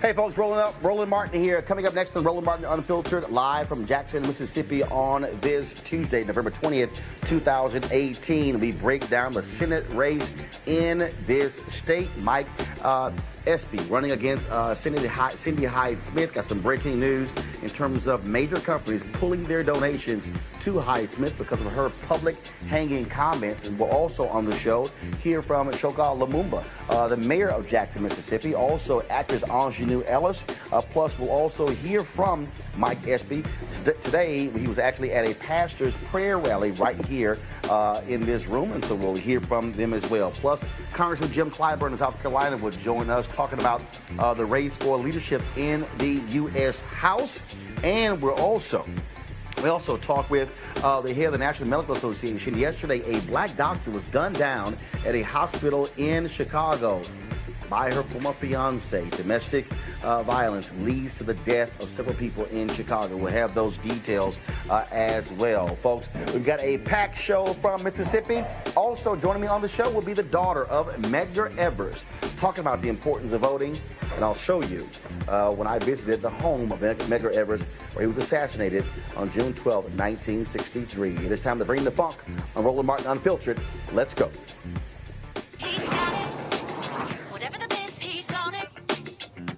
Hey folks, Roland Martin here. Coming up next on Roland Martin Unfiltered, live from Jackson, Mississippi on this Tuesday, November 20th, 2018. We break down the Senate race in this state. Mike Espy running against Cindy Hyde-Smith. Got some breaking news in terms of major companies pulling their donations to Hyde-Smith because of her public hanging comments. And we'll also on the show hear from Mayor Lumumba, the mayor of Jackson, Mississippi. Also actress Aunjanue Ellis. Plus we'll also hear from Mike Espy. Today he was actually at a pastor's prayer rally right here in this room, and so we'll hear from them as well. Plus Congressman Jim Clyburn of South Carolina will join us talking about the race for leadership in the U.S. House. And we also talk with the head of the National Medical Association. Yesterday, a black doctor was gunned down at a hospital in Chicago by her former fiance. Domestic violence leads to the death of several people in Chicago. We'll have those details as well. Folks, we've got a packed show from Mississippi. Also joining me on the show will be the daughter of Medgar Evers, talking about the importance of voting. And I'll show you when I visited the home of Medgar Evers, where he was assassinated on June 12, 1963. It is time to bring the funk on Roland Martin Unfiltered. Let's go. He's got it. Whatever the biz, he's on it.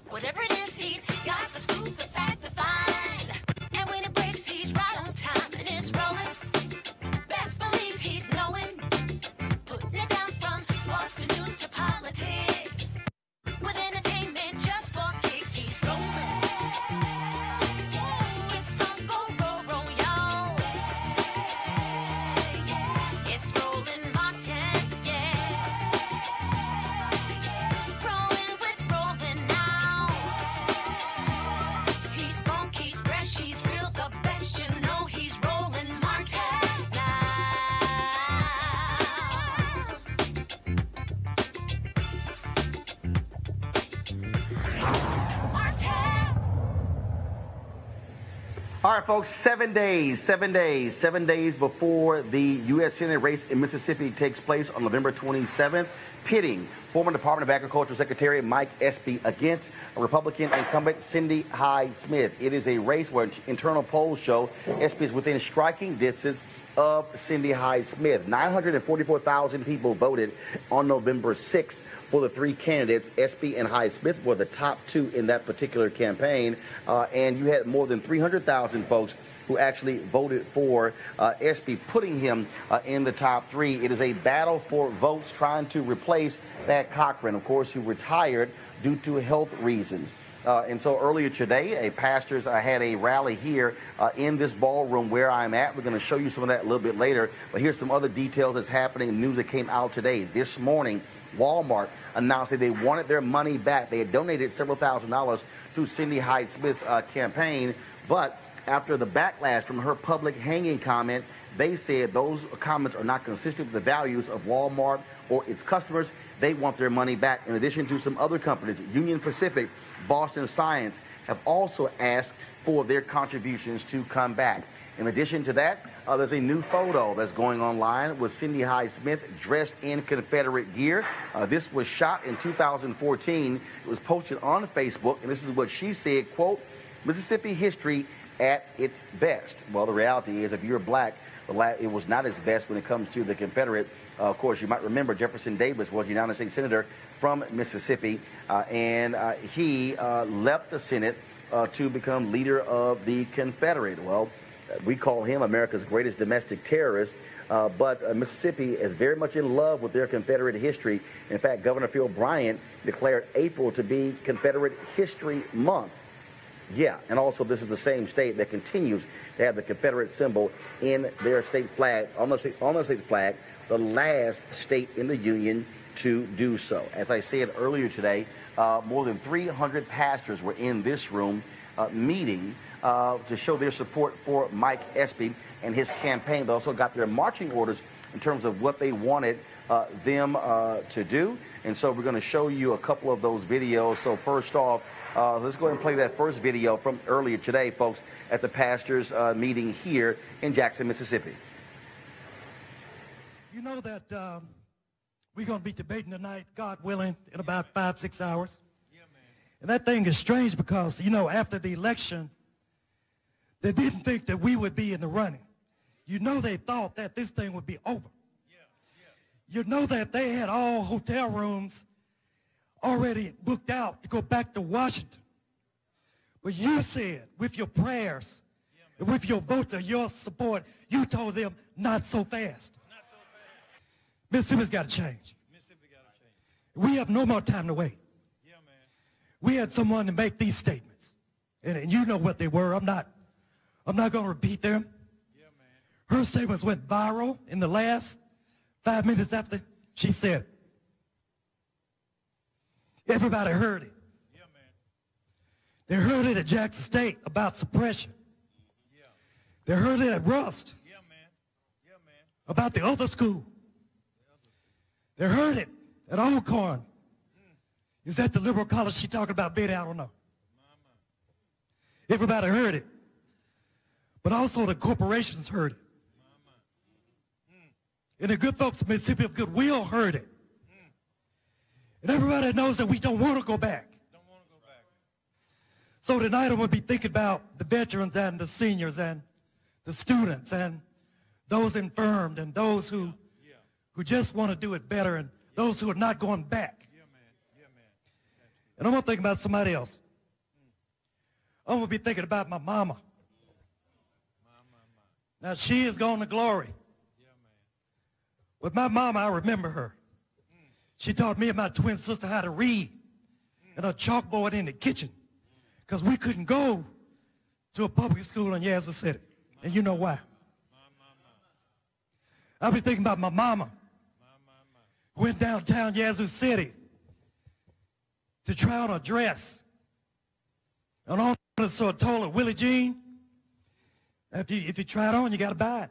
Whatever it is, he's got the scoop, the fact, the find. And when it breaks, he's right on time and it's rolling. Best believe he's knowing. Putting it down from sports to news to politics. With entertainment just for kicks, he's rolling. It's on go, y'all. It's Roland Martin, yeah. Rolling with Roland now. He's funky, he's fresh, he's real, the best, you know he's Roland Martin now. Martin. All right, folks, 7 days before the U.S. Senate race in Mississippi takes place on November 27th, pitting former Department of Agriculture Secretary Mike Espy against a Republican incumbent Cindy Hyde-Smith. It is a race where internal polls show Espy is within striking distance of Cindy Hyde-Smith. 944,000 people voted on November 6th for the three candidates. Espy and Hyde-Smith were the top two in that particular campaign, and you had more than 300,000 folks who actually voted for Espy, putting him in the top three. It is a battle for votes trying to replace Thad Cochran, of course, who retired due to health reasons. And so earlier today, pastors had a rally here in this ballroom where I'm at. We're going to show you some of that a little bit later. But here's some other details that's happening, news that came out today. This morning, Walmart announced that they wanted their money back. They had donated several $1,000s to Cindy Hyde-Smith's campaign. But after the backlash from her public hanging comment, they said those comments are not consistent with the values of Walmart or its customers. They want their money back. In addition to some other companies, Union Pacific, Boston Science, have also asked for their contributions to come back. In addition to that, there's a new photo that's going online with Cindy Hyde-Smith dressed in Confederate gear. This was shot in 2014. It was posted on Facebook, and this is what she said, quote, "Mississippi history at its best." Well, the reality is if you're black, it was not its best when it comes to the Confederate. Of course, you might remember Jefferson Davis was a United States Senator from Mississippi, and he left the Senate to become leader of the Confederate. Well, we call him America's greatest domestic terrorist, but Mississippi is very much in love with their Confederate history. In fact, Governor Phil Bryant declared April to be Confederate History Month. Yeah, and also this is the same state that continues to have the Confederate symbol in their state flag, on the state's flag, the last state in the Union to do so. As I said earlier today, more than 300 pastors were in this room meeting to show their support for Mike Espy and his campaign. They also got their marching orders in terms of what they wanted them to do. And so we're going to show you a couple of those videos. So first off, let's go ahead and play that first video from earlier today, folks, at the pastors' meeting here in Jackson, Mississippi. You know that we're going to be debating tonight, God willing, in about 5-6 hours. Yeah, man. And that thing is strange because, you know, after the election, they didn't think that we would be in the running. You know, they thought that this thing would be over. You know that they had all hotel rooms already booked out to go back to Washington. But you said, with your prayers, and with your votes and your support, you told them not so fast. Not so fast. Mississippi's got to change. Mississippi got to change. We have no more time to wait. Yeah, man. We had someone to make these statements. And you know what they were. I'm not going to repeat them. Yeah, man. Her statements went viral in the last 5 minutes after she said it. Everybody heard it. Yeah, man. They heard it at Jackson State about suppression. Yeah. They heard it at Rust Yeah, man. Yeah, man. about the other school. They heard it at Alcorn. Is that the liberal college she talking about, Betty? I don't know. Everybody heard it. But also the corporations heard it. And the good folks of Mississippi of Goodwill heard it. And everybody knows that we don't want to go back. Don't want to go back. So tonight I'm going to be thinking about the veterans and the seniors and the students and those infirmed and those who just want to do it better and those who are not going back. Yeah, man. Yeah, man. And I'm going to think about somebody else. I'm going to be thinking about my mama. Now, she is gone to glory. Yeah, man. But my mama, I remember her. She taught me and my twin sister how to read and a chalkboard in the kitchen because we couldn't go to a public school in Yazoo City. And you know why. I'll be thinking about my mama who went downtown Yazoo City to try on a dress. And on it, so I told her, Willie Jean, if you try it on, you got to buy it.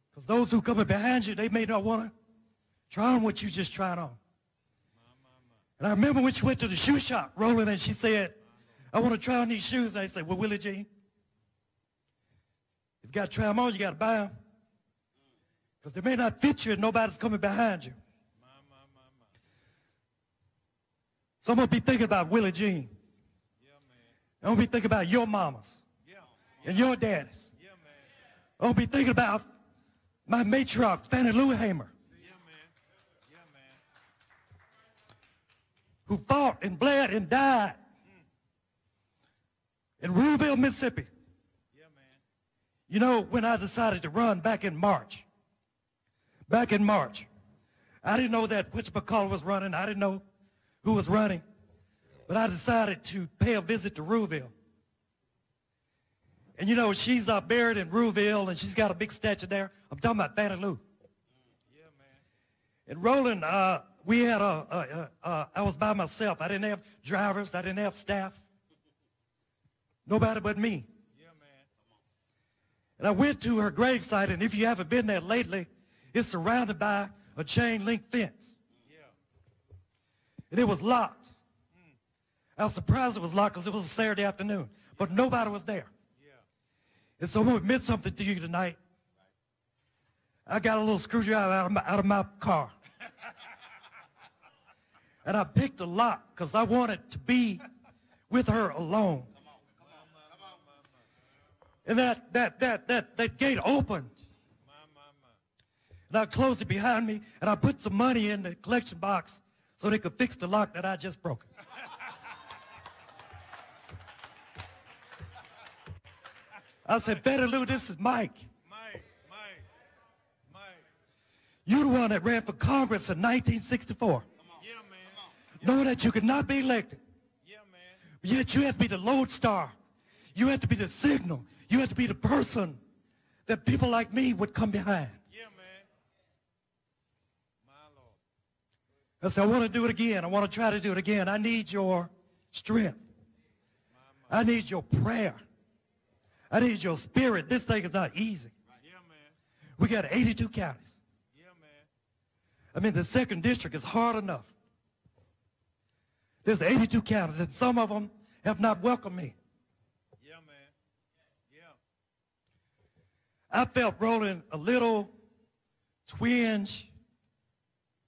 Because those who coming behind you, they may not want to try on what you just tried on. And I remember when she went to the shoe shop, Roland, and she said, I want to try on these shoes. And I said, well, Willie Jean, if you got to try them on, you got to buy them. Because they may not fit you and nobody's coming behind you. So I'm going to be thinking about Willie Jean. I'm going to be thinking about your mamas and your daddies. I'm going to be thinking about my matriarch, Fannie Lou Hamer, who fought and bled and died in Ruleville, Mississippi. You know, when I decided to run back in March, I didn't know that whatchamacallit was running. I didn't know who was running. But I decided to pay a visit to Ruleville. And you know, she's buried in Ruleville, and she's got a big statue there. I'm talking about Fannie Lou. Yeah, man. And Roland, we had I was by myself. I didn't have drivers. I didn't have staff. Nobody but me. Yeah, man. And I went to her gravesite, and if you haven't been there lately, it's surrounded by a chain link fence. Yeah. And it was locked. I was surprised it was locked because it was a Saturday afternoon. But nobody was there. Yeah. And so I'm going to admit something to you tonight. I got a little screwdriver out of my car. And I picked a lock because I wanted to be with her alone. And that gate opened. And I closed it behind me, and I put some money in the collection box so they could fix the lock that I just broke. I said, Betty Lou, this is Mike. Mike. You're the one that ran for Congress in 1964. Yeah, man. Knowing that you could not be elected. Yeah, man. Yet you had to be the lodestar. You had to be the signal. You had to be the person that people like me would come behind. Yeah, man. My Lord. I said, I want to do it again. I want to try to do it again. I need your strength. I need your prayer. I need your spirit. This thing is not easy. Yeah, man. We got 82 counties. Yeah, man. I mean, the second district is hard enough. There's 82 counties, and some of them have not welcomed me. Yeah, man. Yeah. I felt, Roland, a little twinge,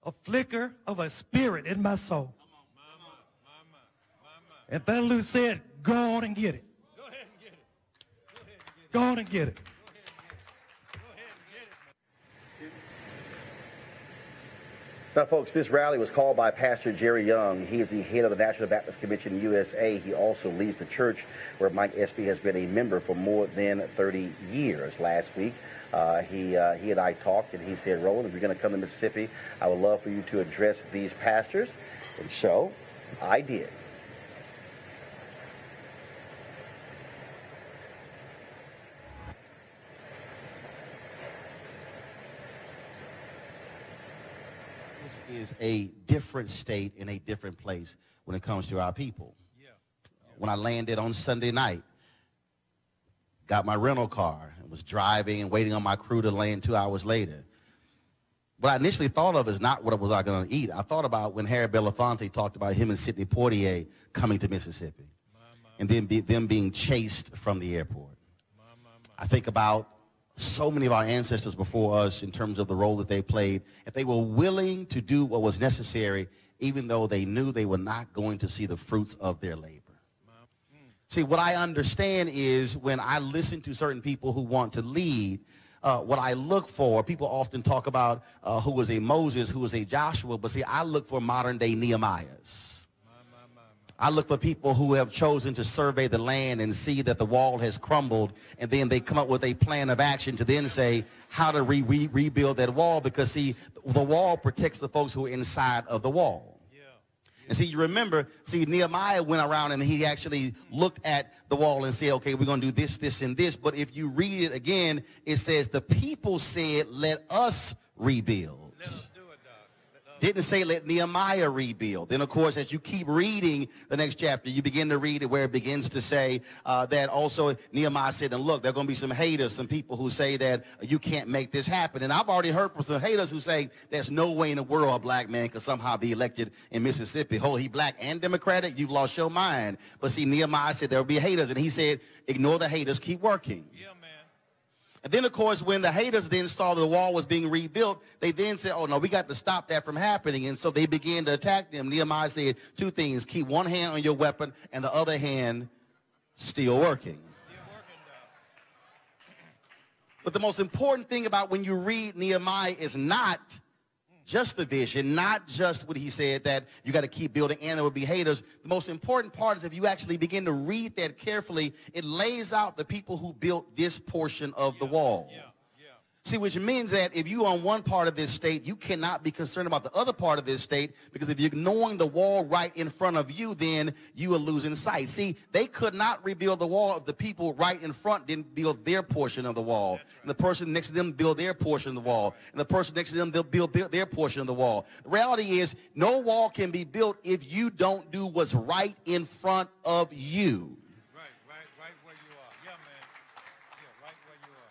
a flicker of a spirit in my soul. My. And Thunder Lou said, go on and get it. Go ahead and get it. Go on and get it. Now, folks, this rally was called by Pastor Jerry Young. He is the head of the National Baptist Convention USA. He also leads the church where Mike Espy has been a member for more than 30 years. Last week, he and I talked, and he said, Roland, if you're going to come to Mississippi, I would love for you to address these pastors. And so I did. This is a different state in a different place when it comes to our people. When I landed on Sunday night, got my rental car and was driving and waiting on my crew to land 2 hours later. What I initially thought of is not what was I going to eat. I thought about when Harry Belafonte talked about him and Sidney Poitier coming to Mississippi and then them being chased from the airport. I think about so many of our ancestors before us in terms of the role that they played. If they were willing to do what was necessary, even though they knew they were not going to see the fruits of their labor. See, what I understand is when I listen to certain people who want to lead, what I look for, people often talk about who was a Moses, who was a Joshua, but see, I look for modern-day Nehemiahs. I look for people who have chosen to survey the land and see that the wall has crumbled, and then they come up with a plan of action to then say how to rebuild that wall, because, see, the wall protects the folks who are inside of the wall. And see, you remember, see, Nehemiah went around and he actually looked at the wall and said, okay, we're going to do this, this, and this. But if you read it again, it says the people said, let us rebuild. Let us do it, Doc. Didn't say let Nehemiah rebuild. Then, of course, as you keep reading the next chapter, you begin to read it where it begins to say that also Nehemiah said, and look, there are going to be some haters, some people who say that you can't make this happen. And I've already heard from some haters who say there's no way in the world a black man could somehow be elected in Mississippi. Oh, he black and Democratic? You've lost your mind. But see, Nehemiah said there will be haters, and he said, ignore the haters, keep working. Yeah, man. And then, of course, when the haters then saw the wall was being rebuilt, they then said, oh, no, we got to stop that from happening. And so they began to attack them. Nehemiah said two things: keep one hand on your weapon and the other hand still working. But the most important thing about when you read Nehemiah is not just the vision, not just what he said, that you got to keep building and there will be haters. The most important part is if you actually begin to read that carefully, it lays out the people who built this portion of the wall. See, which means that if you're on one part of this state, you cannot be concerned about the other part of this state, because if you're ignoring the wall right in front of you, then you are losing sight. See, they could not rebuild the wall if the people right in front didn't build their portion of the wall. And the person next to them build their portion of the wall. And the person next to them, they'll build their portion of the wall. The reality is no wall can be built if you don't do what's right in front of you.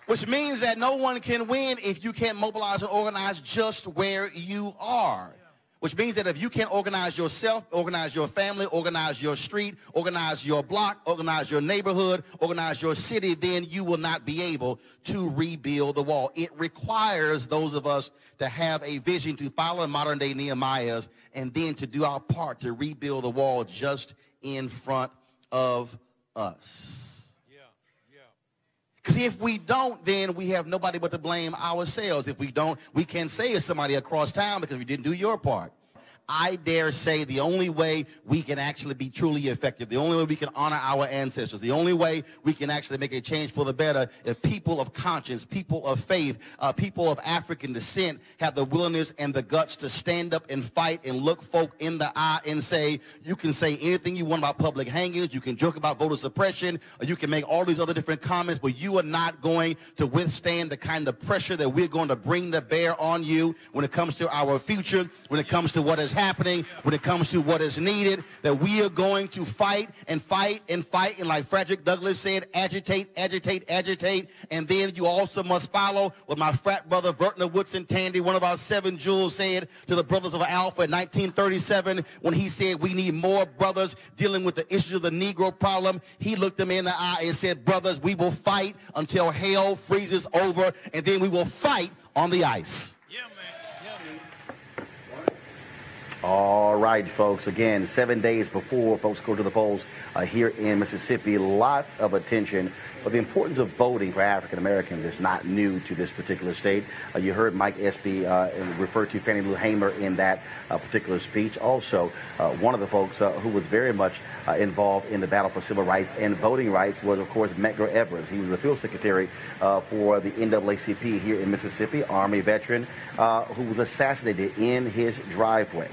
Which means that no one can win if you can't mobilize and organize just where you are. Which means that if you can't organize yourself, organize your family, organize your street, organize your block, organize your neighborhood, organize your city, then you will not be able to rebuild the wall. It requires those of us to have a vision, to follow modern day Nehemiahs, and then to do our part to rebuild the wall just in front of us. Because if we don't, then we have nobody but to blame ourselves. If we don't, we can't say it's somebody across town because we didn't do your part. I dare say the only way we can actually be truly effective, the only way we can honor our ancestors, the only way we can actually make a change for the better, if people of conscience, people of faith, people of African descent have the willingness and the guts to stand up and fight and look folk in the eye and say, you can say anything you want about public hangings, you can joke about voter suppression, or you can make all these other different comments, but you are not going to withstand the kind of pressure that we're going to bring to bear on you when it comes to our future, when it comes to what is happening, when it comes to what is needed, that we are going to fight and fight and fight, and like Frederick Douglass said, agitate, agitate, agitate. And then you also must follow what my frat brother Vertner Woodson Tandy, one of our 7 jewels, said to the Brothers of Alpha in 1937 when he said we need more brothers dealing with the issue of the Negro problem. He looked them in the eye and said, brothers, we will fight until hell freezes over, and then we will fight on the ice. All right, folks. Again, 7 days before folks go to the polls here in Mississippi, lots of attention. But the importance of voting for African Americans is not new to this particular state. You heard Mike Espy refer to Fannie Lou Hamer in that particular speech. Also, one of the folks who was very much involved in the battle for civil rights and voting rights was, of course, Medgar Evers. He was the field secretary for the NAACP here in Mississippi, Army veteran, who was assassinated in his driveway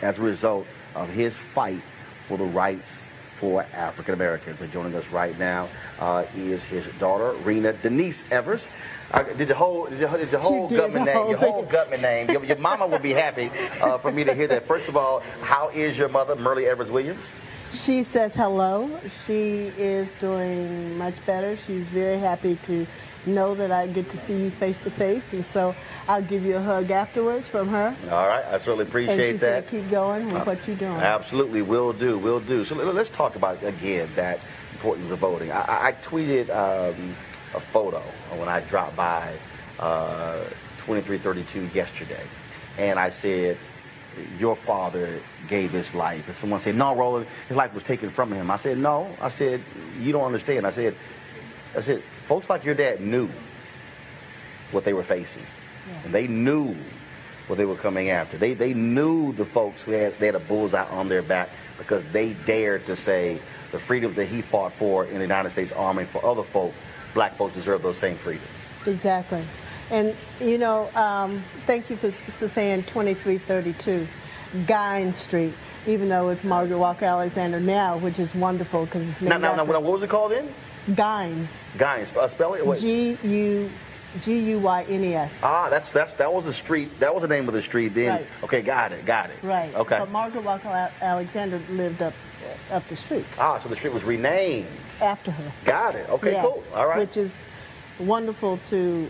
as a result of his fight for the rights for African Americans. And joining us right now is his daughter, Rena Denise Evers. Did your whole government name? Your mama would be happy for me to hear that. First of all, how is your mother, Merle Evers Williams? She says hello. She is doing much better. She's very happy to know that I get to see you face to face, and so I'll give you a hug afterwards from her. All right, I certainly appreciate that. And she said keep going with what you're doing. Absolutely, will do. So let's talk about, again, that importance of voting. I tweeted a photo when I dropped by 2332 yesterday, and I said, your father gave his life. And someone said, no, Roland, his life was taken from him. I said, no. I said, you don't understand. I said, folks like your dad knew what they were facing. Yeah. And they knew what they were coming after. They knew the folks who they had a bullseye on their back because they dared to say the freedoms that he fought for in the United States Army for other folk, black folks deserve those same freedoms. Exactly. And, you know, thank you for saying 2332 Guine Street, even though it's Margaret Walker Alexander now, which is wonderful because it's named now, what was it called in? Guines. Guines. Spell it? G-U-Y-N-E-S. Ah, that was a street. That was the name of the street then. Right. Okay, got it. Right. Okay. But Margaret Walker Alexander lived up the street. Ah, so the street was renamed after her. Got it. Okay, yes, cool. All right. Which is wonderful to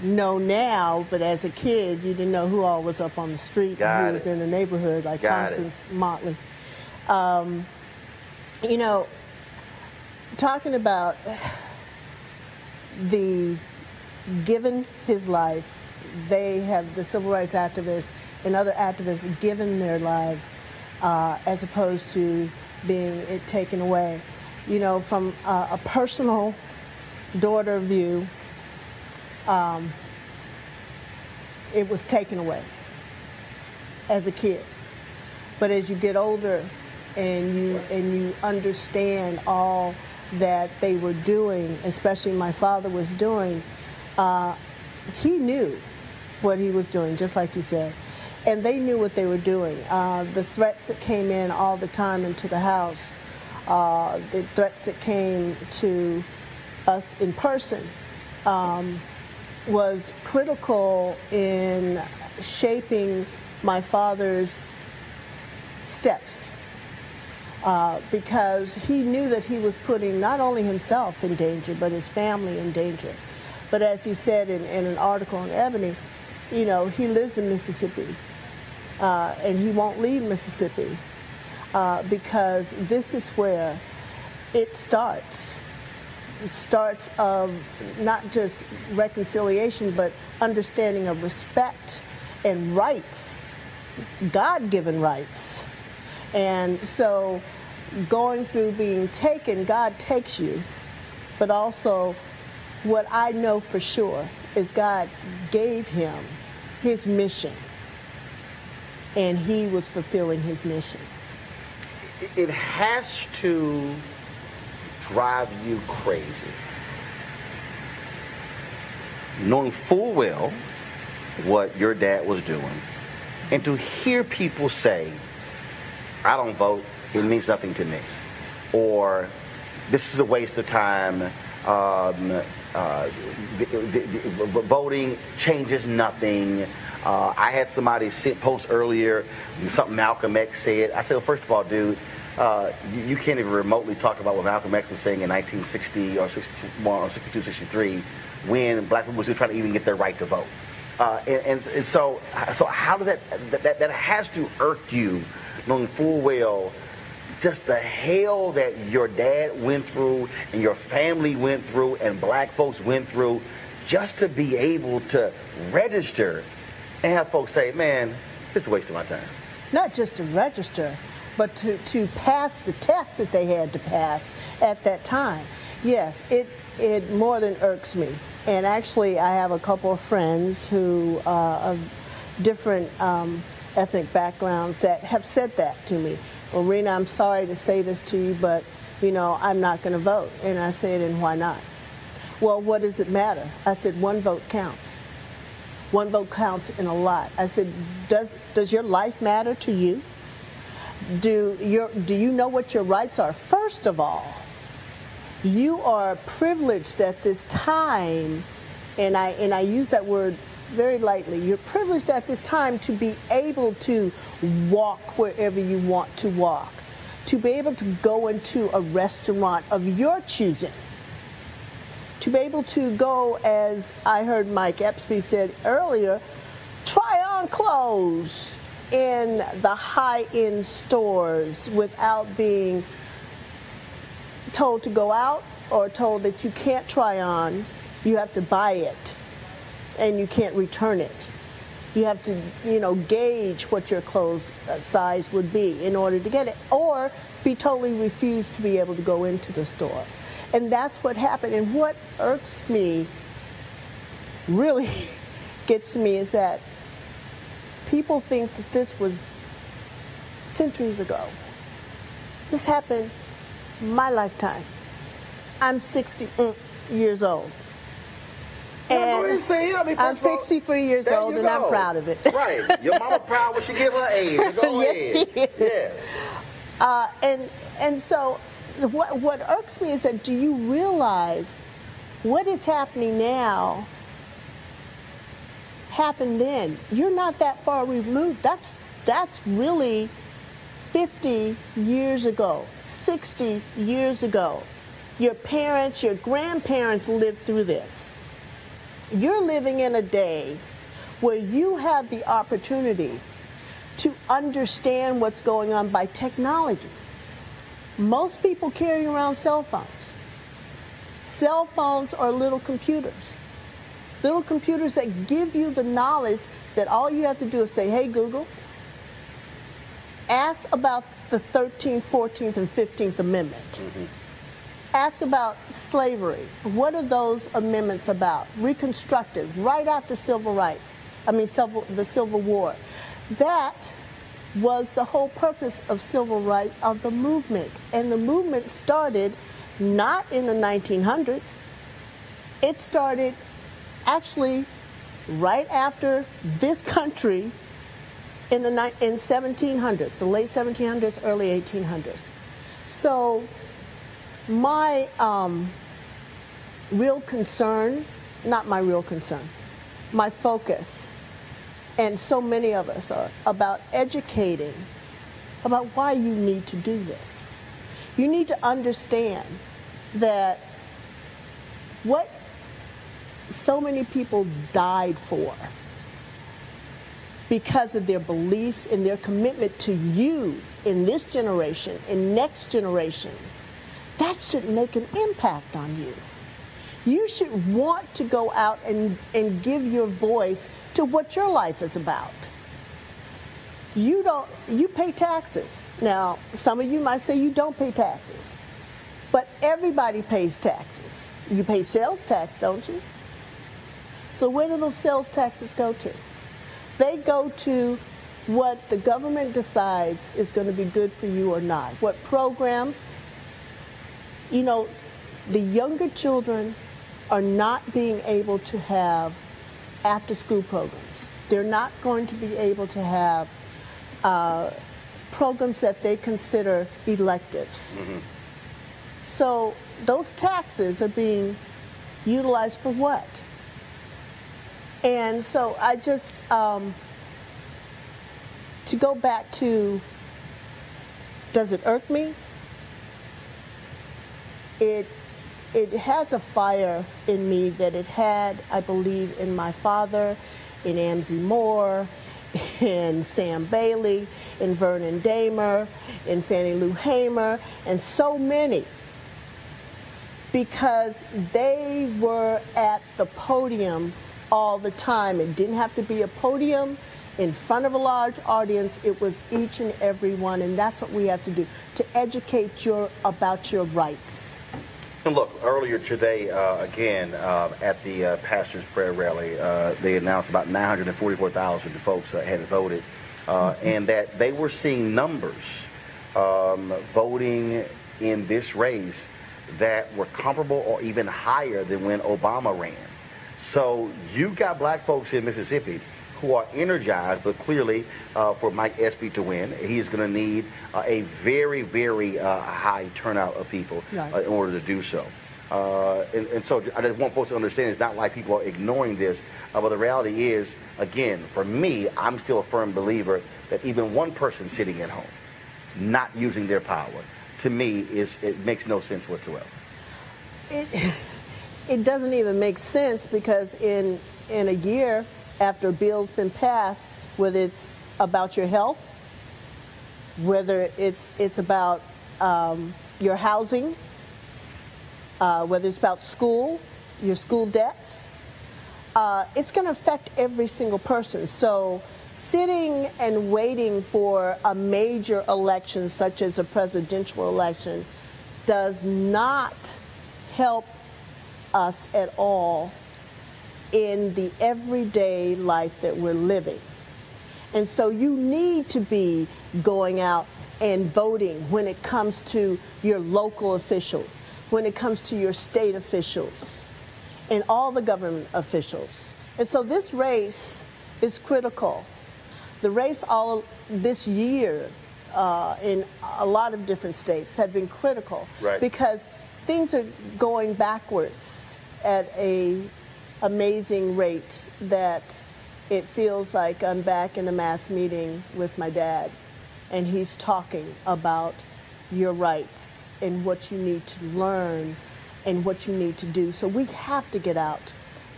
know now, but as a kid, you didn't know who all was up on the street and who was in the neighborhood, like Constance Motley. You know, talking about the given his life, they have, the civil rights activists and other activists, given their lives as opposed to being it taken away. You know, from a personal daughter view, it was taken away as a kid. But as you get older and you understand all that they were doing, especially my father was doing, he knew what he was doing, just like you said. And they knew what they were doing. The threats that came in all the time into the house, the threats that came to us in person, was critical in shaping my father's steps, because he knew that he was putting not only himself in danger, but his family in danger. But as he said in an article in Ebony, you know, he lives in Mississippi, and he won't leave Mississippi, because this is where it starts. It starts of not just reconciliation, but understanding of respect and rights, God-given rights. And so going through being taken, God takes you, but also what I know for sure is God gave him his mission, and he was fulfilling his mission. It has to drive you crazy, knowing full well what your dad was doing, and to hear people say, I don't vote, it means nothing to me, or this is a waste of time, voting changes nothing. I had somebody post earlier something Malcolm X said. I said, well, first of all, dude, you can't even remotely talk about what Malcolm X was saying in 1960 or 61 or 62, 63, when black people were still trying to even get their right to vote. And so how does that has to irk you, knowing full well just the hell that your dad went through and your family went through and black folks went through just to be able to register and have folks say, man, It's a waste of my time. Not just to register, but to pass the test that they had to pass at that time. Yes, it more than irks me. And actually, I have a couple of friends who of different ethnic backgrounds that have said that to me. Well, Rena, I'm sorry to say this to you, but, I'm not going to vote. And I said, and why not? Well, what does it matter? I said, one vote counts. One vote counts in a lot. I said, does your life matter to you? Do you know what your rights are? First of all, you are privileged at this time, and I use that word very lightly. You're privileged at this time to be able to walk wherever you want to walk, to be able to go into a restaurant of your choosing, to be able to go, as I heard Mike Epstein said earlier, try on clothes in the high-end stores without being told to go out or told that you can't try on. You have to buy it and you can't return it. You have to, gauge what your clothes size would be in order to get it, or be totally refused to be able to go into the store. And that's what happened. And what irks me, really gets me, is that people think that this was centuries ago. This happened my lifetime. I'm 60 years old. And I'm 63 years old, and I'm proud of it. Right. Your mama proud when she give her age. Go yes, ahead. she is. Yes. And so what irks me is that, do you realize what is happening now happened then? You're not that far removed. That's really 50 years ago, 60 years ago. Your parents, your grandparents lived through this. You're living in a day where you have the opportunity to understand what's going on by technology. Most people carry around cell phones. Cell phones are little computers that give you the knowledge that all you have to do is say, hey, Google, ask about the 13th, 14th, and 15th Amendment. Mm-hmm. Ask about slavery. What are those amendments about? Reconstructive, right after the Civil War. That was the whole purpose of civil rights, of the movement. And the movement started not in the 1900s. It started actually right after this country in 1700s, the late 1700s, early 1800s. So my real concern, not my real concern, my focus, and so many of us are about educating about why you need to do this. You need to understand that what so many people died for because of their beliefs and their commitment to you in this generation, in next generation, that should make an impact on you. You should want to go out and give your voice to what your life is about. You pay taxes. Now, some of you might say you don't pay taxes, but everybody pays taxes. You pay sales tax, don't you? So where do those sales taxes go to? They go to what the government decides is going to be good for you or not. What programs, the younger children are not being able to have after-school programs. They're not going to be able to have programs that they consider electives. Mm-hmm. So those taxes are being utilized for what? And so I just, to go back to, does it irk me? It has a fire in me that it had, I believe, in my father, in Amzie Moore, in Sam Bailey, in Vernon Damer, in Fannie Lou Hamer, and so many, because they were at the podium all the time. It didn't have to be a podium. in front of a large audience. It was each and every one, and that's what we have to do, to educate about your rights. And look, earlier today, again, at the pastor's prayer rally, they announced about 944,000 folks had voted, and that they were seeing numbers voting in this race that were comparable or even higher than when Obama ran. So you got black folks in Mississippi who are energized, but clearly for Mike Espy to win, he's going to need a very, very high turnout of people in order to do so. And so I just want folks to understand it's not like people are ignoring this, but the reality is, again, for me, I'm still a firm believer that even one person sitting at home, not using their power, to me, it makes no sense whatsoever. It doesn't even make sense, because in a year after a bill's been passed, whether it's about your health, whether it's about your housing, whether it's about school, your school debts, it's going to affect every single person. So sitting and waiting for a major election such as a presidential election does not help us at all in the everyday life that we're living. And so you need to be going out and voting when it comes to your local officials, when it comes to your state officials, and all the government officials. And so this race is critical. The race all this year in a lot of different states have been critical, because things are going backwards at a amazing rate that it feels like I'm back in a mass meeting with my dad, and he's talking about your rights and what you need to learn and what you need to do. So we have to get out,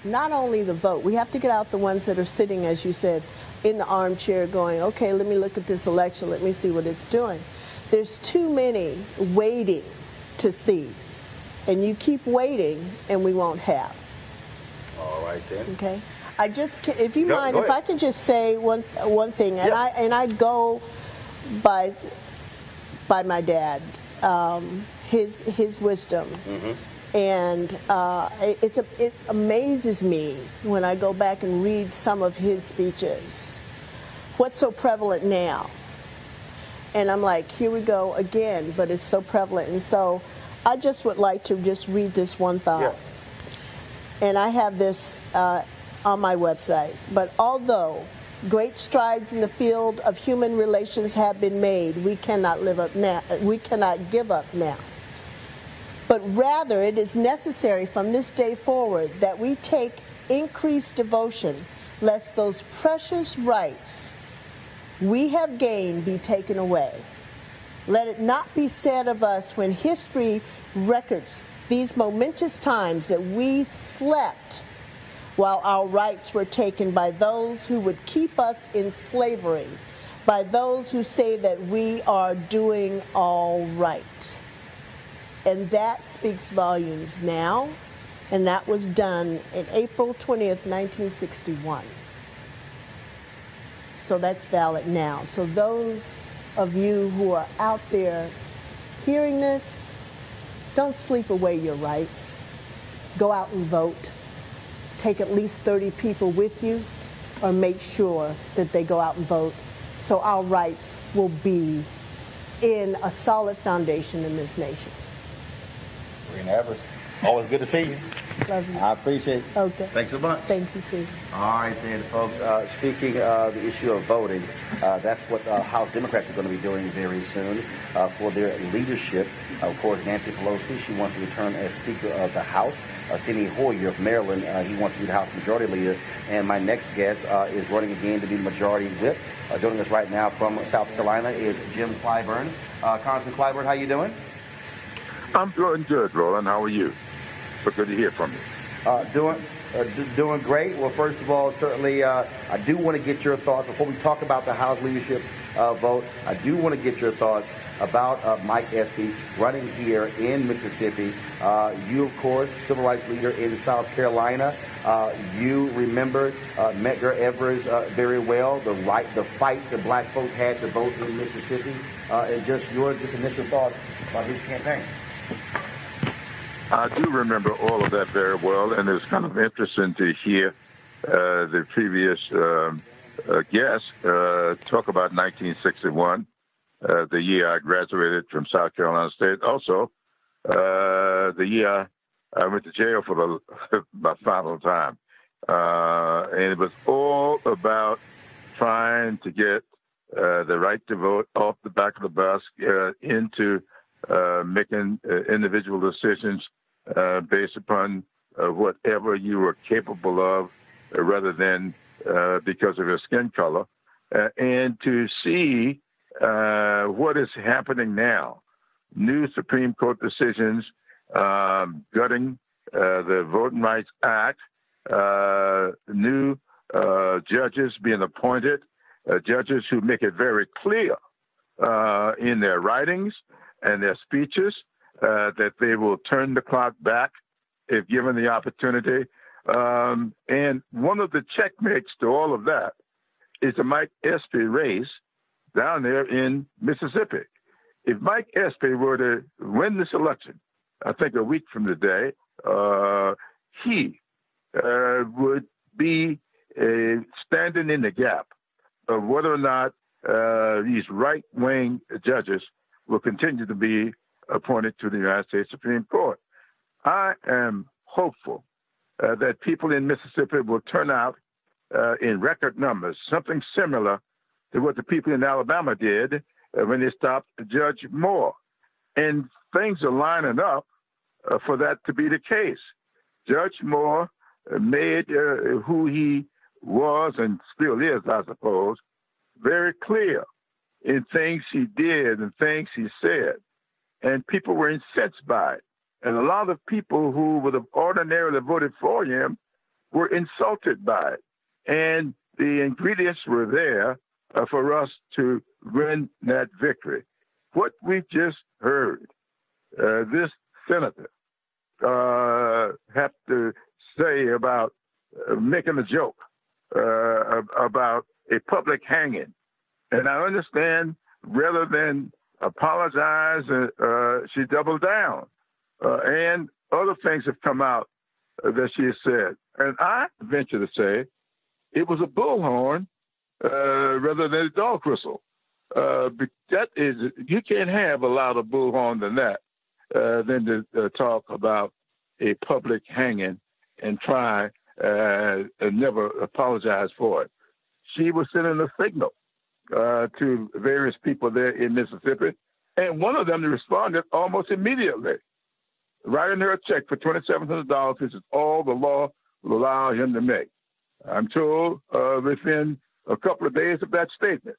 not only the vote, we have to get out the ones that are sitting, as you said, in the armchair going, okay, let me look at this election, let me see what it's doing. There's too many waiting to see, and you keep waiting and we won't have. All right then. Okay. I just, if you mind, if I can just say one thing, and I go by my dad, his wisdom, and it amazes me when I go back and read some of his speeches. What's so prevalent now? And I'm like, here we go again, but it's so prevalent. And so I just would like to just read this one thought. And I have this on my website. But although great strides in the field of human relations have been made, we cannot give up now. But rather, it is necessary from this day forward that we take increased devotion, lest those precious rights we have gained be taken away. Let it not be said of us when history records these momentous times that we slept while our rights were taken by those who would keep us in slavery, by those who say that we are doing all right. And that speaks volumes now, and that was done in April 20th, 1961. So that's valid now. So those of you who are out there hearing this, don't sleep away your rights. Go out and vote. Take at least 30 people with you, or make sure that they go out and vote, so our rights will be in a solid foundation in this nation. Evers, always good to see you. Love you. I appreciate it. Okay. Thanks so much. Thank you, Steve. All right, then, folks. Speaking of the issue of voting, that's what House Democrats are going to be doing very soon for their leadership. Of course, Nancy Pelosi, she wants to return as Speaker of the House. Steny Hoyer of Maryland, he wants to be the House Majority Leader. And my next guest is running again to be Majority Whip. Joining us right now from South Carolina is Jim Clyburn. Congressman Clyburn, how you doing? I'm doing good, Roland. How are you? But good to hear from you. Doing great. Well, first of all, certainly I do want to get your thoughts before we talk about the House leadership vote. I do want to get your thoughts about Mike Espy running here in Mississippi. You, of course, civil rights leader in South Carolina. You remember Medgar Evers very well, the fight that black folks had to vote in Mississippi, and just your initial thoughts about his campaign. I do remember all of that very well, and it's kind of interesting to hear the previous guest talk about 1961, the year I graduated from South Carolina State. Also, the year I went to jail for my final time. And it was all about trying to get the right to vote off the back of the bus into making individual decisions based upon whatever you were capable of rather than because of your skin color. And to see what is happening now, new Supreme Court decisions gutting the Voting Rights Act, new judges being appointed, judges who make it very clear in their writings and their speeches that they will turn the clock back if given the opportunity. And one of the checkmates to all of that is the Mike Espy race down there in Mississippi. If Mike Espy were to win this election, I think a week from today, he would be standing in the gap of whether or not these right-wing judges will continue to be appointed to the United States Supreme Court. I am hopeful that people in Mississippi will turn out in record numbers, something similar to what the people in Alabama did when they stopped Judge Moore. And things are lining up for that to be the case. Judge Moore made who he was and still is, I suppose, very clear in things he did and things he said. And people were incensed by it. And a lot of people who would have ordinarily voted for him were insulted by it. And the ingredients were there for us to win that victory. What we just heard, this senator have to say about making a joke about a public hanging. And I understand rather than apologize, she doubled down. And other things have come out that she has said. And I venture to say it was a bullhorn rather than a dog whistle. That is, you can't have a louder bullhorn than that, than to talk about a public hanging and try and never apologize for it. She was sending a signal to various people there in Mississippi, and one of them responded almost immediately, writing her a check for $2,700, which is all the law will allow him to make. I'm told within a couple of days of that statement,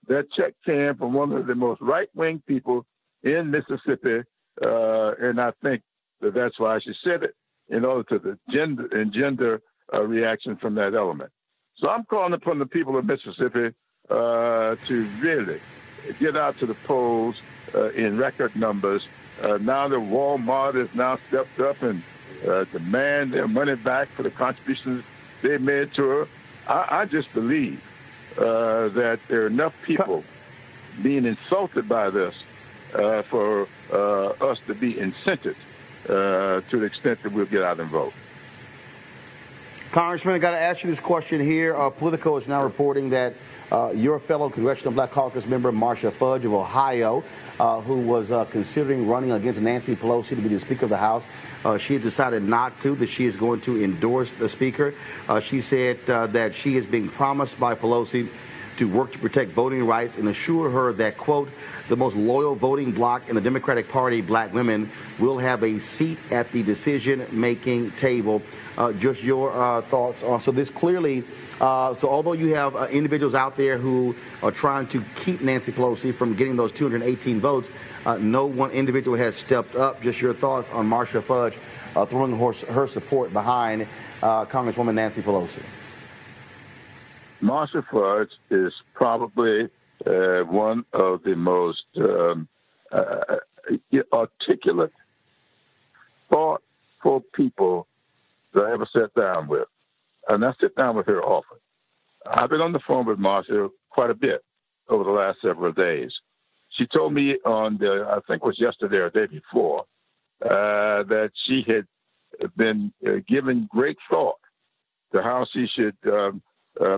that check came from one of the most right-wing people in Mississippi, and I think that's why she said it, in order to the gender reaction from that element. So I'm calling upon the people of Mississippi to really get out to the polls in record numbers. Now that Walmart has now stepped up and demand their money back for the contributions they made to her, I just believe that there are enough people being insulted by this for us to be incented to the extent that we'll get out and vote. Congressman, I got to ask you this question here. Politico is now reporting that your fellow Congressional Black Caucus member, Marcia Fudge of Ohio, who was considering running against Nancy Pelosi to be the Speaker of the House, she has decided not to, that she is going to endorse the Speaker. She said that she is being promised by Pelosi to work to protect voting rights and assure her that, quote, the most loyal voting bloc in the Democratic Party, black women, will have a seat at the decision-making table. Just your thoughts on, so this clearly, so although you have individuals out there who are trying to keep Nancy Pelosi from getting those 218 votes, no one individual has stepped up. Just your thoughts on Marcia Fudge throwing her support behind Congresswoman Nancy Pelosi. Marcia Fudge is probably one of the most articulate, thoughtful people that I ever sat down with. And I sit down with her often. I've been on the phone with Marcia quite a bit over the last several days. She told me on I think it was yesterday or the day before, that she had been given great thought to how she should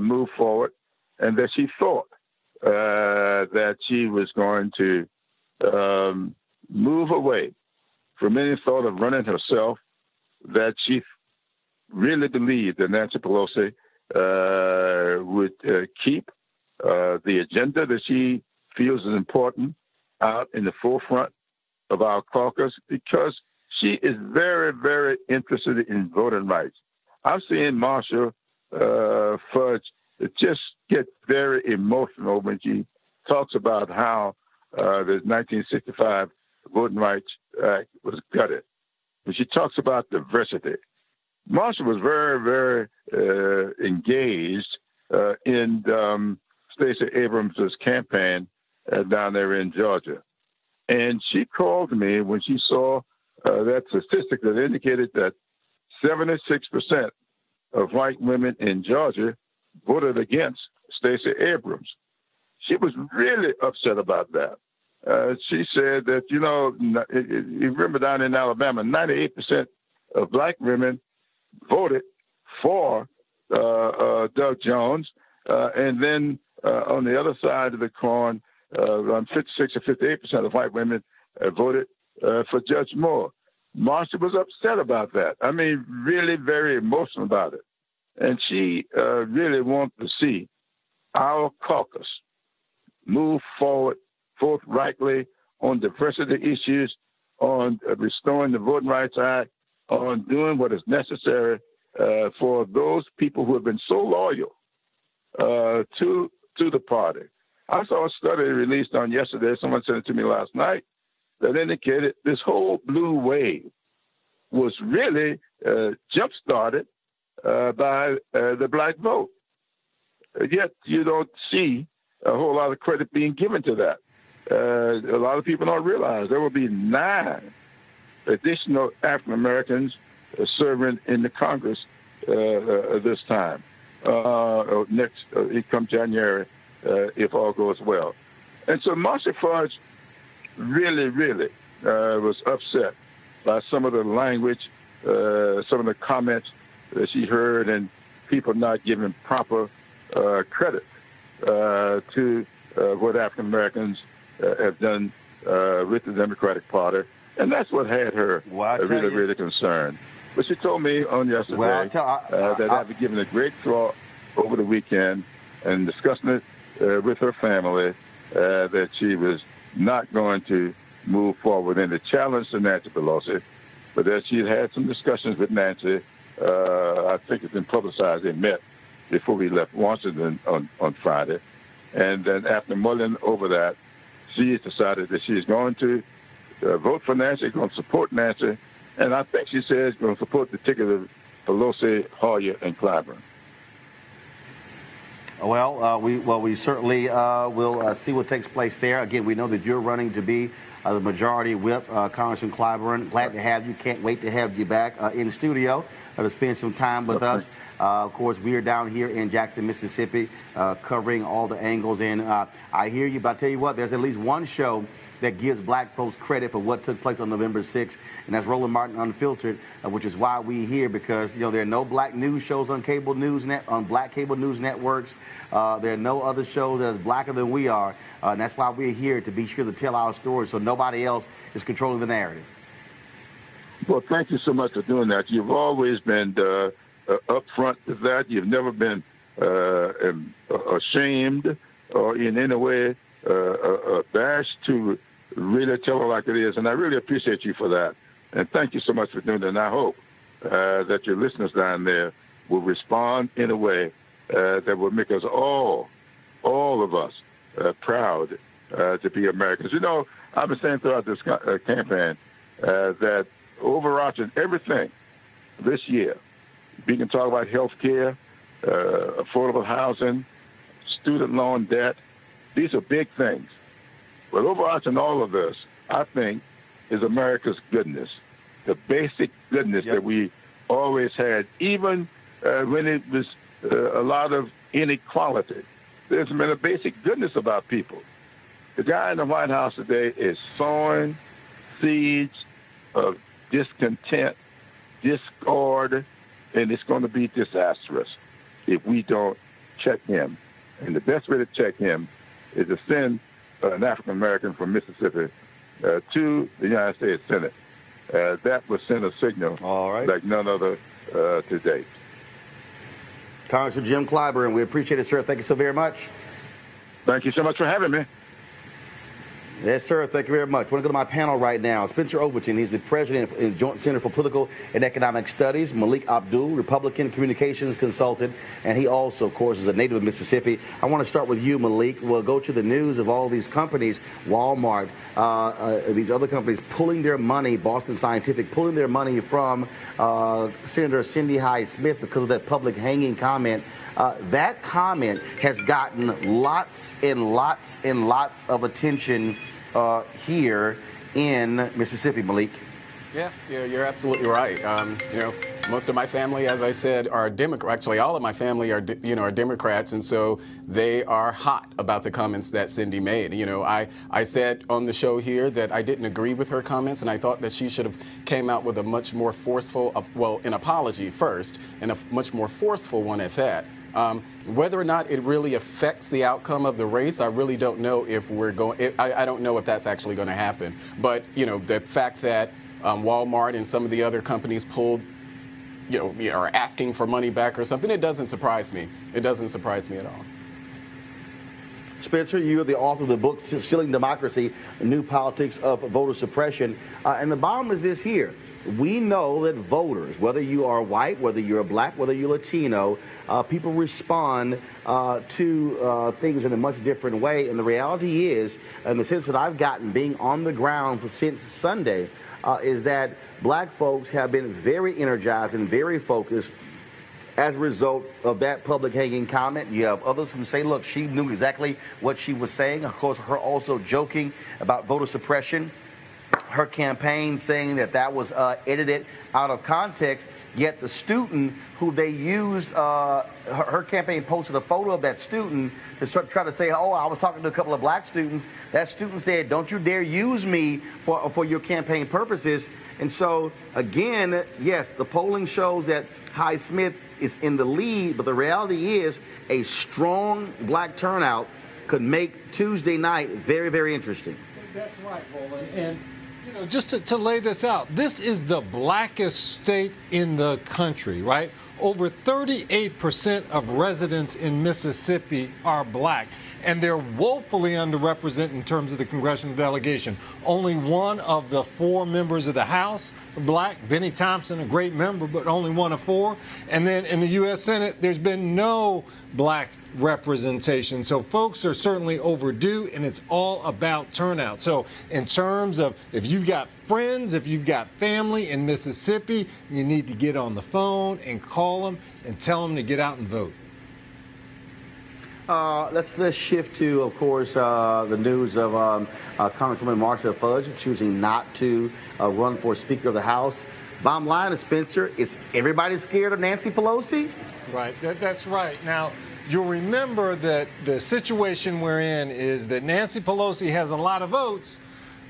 move forward, and that she thought that she was going to move away from any thought of running herself, that she really believed that Nancy Pelosi would keep the agenda that she feels is important out in the forefront of our caucus, because she is very, very interested in voting rights. I've seen Marcia Fudge just get very emotional when she talks about how the 1965 Voting Rights Act was gutted. When she talks about diversity, Marcia was very, very engaged in Stacey Abrams' campaign down there in Georgia. And she called me when she saw that statistic that indicated that 76% of white women in Georgia voted against Stacey Abrams. She was really upset about that. She said that, you remember down in Alabama, 98% of black women voted for Doug Jones. And then on the other side of the coin, around 56 or 58% of white women voted for Judge Moore. Marcia was upset about that. I mean, really very emotional about it. And she really wanted to see our caucus move forthrightly on diversity issues, on restoring the Voting Rights Act, on doing what is necessary for those people who have been so loyal to the party. I saw a study released on yesterday, someone sent it to me last night, that indicated this whole blue wave was really jump-started by the black vote. Yet you don't see a whole lot of credit being given to that. A lot of people don't realize there will be 9 additional African Americans serving in the Congress this time, come January, if all goes well. And so Marcia Fudge really, really was upset by some of the language, some of the comments that she heard, and people not giving proper credit to what African Americans have done with the Democratic Party. And that's what had her really concerned. But she told me on yesterday that after giving a great thought over the weekend and discussing it with her family, that she was not going to move forward in the challenge to Nancy Pelosi, but that she had some discussions with Nancy. I think it's been publicized. They met before we left Washington on Friday. And then after mulling over that, she has decided that she's going to vote for Nancy, going to support Nancy, and I think she says going to support the ticket of Pelosi, Hoyer, and Clyburn. Well, we certainly will see what takes place there. Again, we know that you're running to be the majority whip, Congressman Clyburn. Glad to have you. Can't wait to have you back in studio to spend some time with us. Of course, we are down here in Jackson, Mississippi, covering all the angles. And I hear you, but I tell you what, there's at least one show that gives black folks credit for what took place on November 6th, and that's Roland Martin Unfiltered, which is why we here, because there are no black news shows on black cable news networks. There are no other shows that's blacker than we are, and that's why we're here, to be sure to tell our story so nobody else is controlling the narrative. Well, thank you so much for doing that. You've always been upfront with that. You've never been ashamed or in any way abashed to really tell it like it is. And I really appreciate you for that. And thank you so much for doing that. And I hope that your listeners down there will respond in a way that will make us all of us, proud to be Americans. You know, I've been saying throughout this campaign that overarching everything this year, we can talk about health care, affordable housing, student loan debt. These are big things. But overarching all of this, I think, is America's goodness, the basic goodness that we always had, even when it was a lot of inequality. There's been a basic goodness about people. The guy in the White House today is sowing seeds of discontent, discord, and it's going to be disastrous if we don't check him. And the best way to check him is to send an African American from Mississippi to the United States Senate. That would send a signal like none other to date. Congressman Jim Clyburn, we appreciate it, sir. Thank you so very much. Thank you so much for having me. Yes, sir. Thank you very much. I want to go to my panel right now. Spencer Overton, he's the president of the Joint Center for Political and Economic Studies. Malik Abdul, Republican communications consultant, and he also, of course, is a native of Mississippi. I want to start with you, Malik. We'll go to the news of all these companies, Walmart, these other companies pulling their money, Boston Scientific, pulling their money from Senator Cindy Hyde-Smith because of that public hanging comment. That comment has gotten lots and lots and lots of attention here in Mississippi, Malik. Yeah, you're absolutely right. You know, most of my family, as I said, are Democrats. Actually, all of my family are, are Democrats, and so they are hot about the comments that Cindy made. You know, I said on the show here that I didn't agree with her comments, and I thought that she should have came out with a much more forceful, well, an apology first, and a much more forceful one at that. Whether or not it really affects the outcome of the race, I really don't know if we're going. I don't know if that's actually going to happen. But you know, the fact that Walmart and some of the other companies pulled, are asking for money back or something, it doesn't surprise me. It doesn't surprise me at all. Spencer, you are the author of the book Stealing Democracy, New Politics of Voter Suppression. And the bottom is this here. We know that voters, whether you are white, whether you're black, whether you're Latino, people respond to things in a much different way. And the reality is, in the sense that I've gotten being on the ground since Sunday, is that black folks have been very energized and very focused as a result of that public hanging comment. You have others who say, look, she knew exactly what she was saying. Of course, her also joking about voter suppression. Her campaign saying that was edited out of context, yet the student who they used, her campaign posted a photo of that student to try to say, oh, I was talking to a couple of black students. That student said, don't you dare use me for your campaign purposes. And so, again, yes, the polling shows that Hyde-Smith is in the lead, but the reality is a strong black turnout could make Tuesday night very, very interesting. That's right, Roland. And just to lay this out, this is the blackest state in the country, right? Over 38% of residents in Mississippi are black, and they're woefully underrepresented in terms of the congressional delegation. Only one of the 4 members of the House are black. Benny Thompson, a great member, but only one of 4. And then in the U.S. Senate, there's been no black representation. So folks are certainly overdue, and it's all about turnout. So in terms of if you've got friends, if you've got family in Mississippi, you need to get on the phone and call them and tell them to get out and vote. Let's shift to, of course, the news of Congresswoman Marcia Fudge choosing not to run for Speaker of the House. Bottom line is, Spencer, is everybody scared of Nancy Pelosi? Right. That's right. Now, you'll remember that the situation we're in is that Nancy Pelosi has a lot of votes,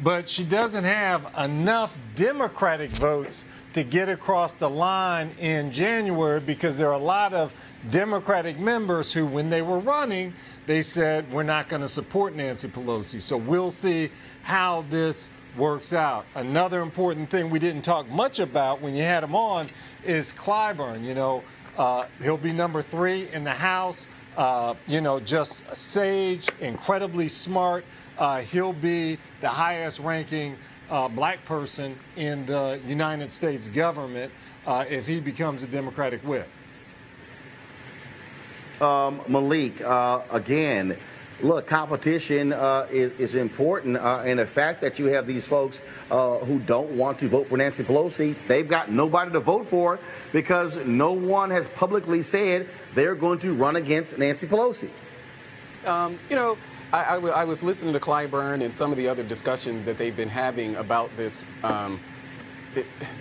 but she doesn't have enough Democratic votes to get across the line in January, because there are a lot of Democratic members who, when they were running, they said, we're not going to support Nancy Pelosi. So we'll see how this works out. Another important thing we didn't talk much about when you had him on is Clyburn. He'll be number 3 in the House. You know, just sage, incredibly smart. He'll be the highest ranking black person in the United States government if he becomes a Democratic whip. Malik, again, look, competition is important, and the fact that you have these folks who don't want to vote for Nancy Pelosi, they've got nobody to vote for because no one has publicly said they're going to run against Nancy Pelosi. You know, I was listening to Clyburn and some of the other discussions that they've been having about this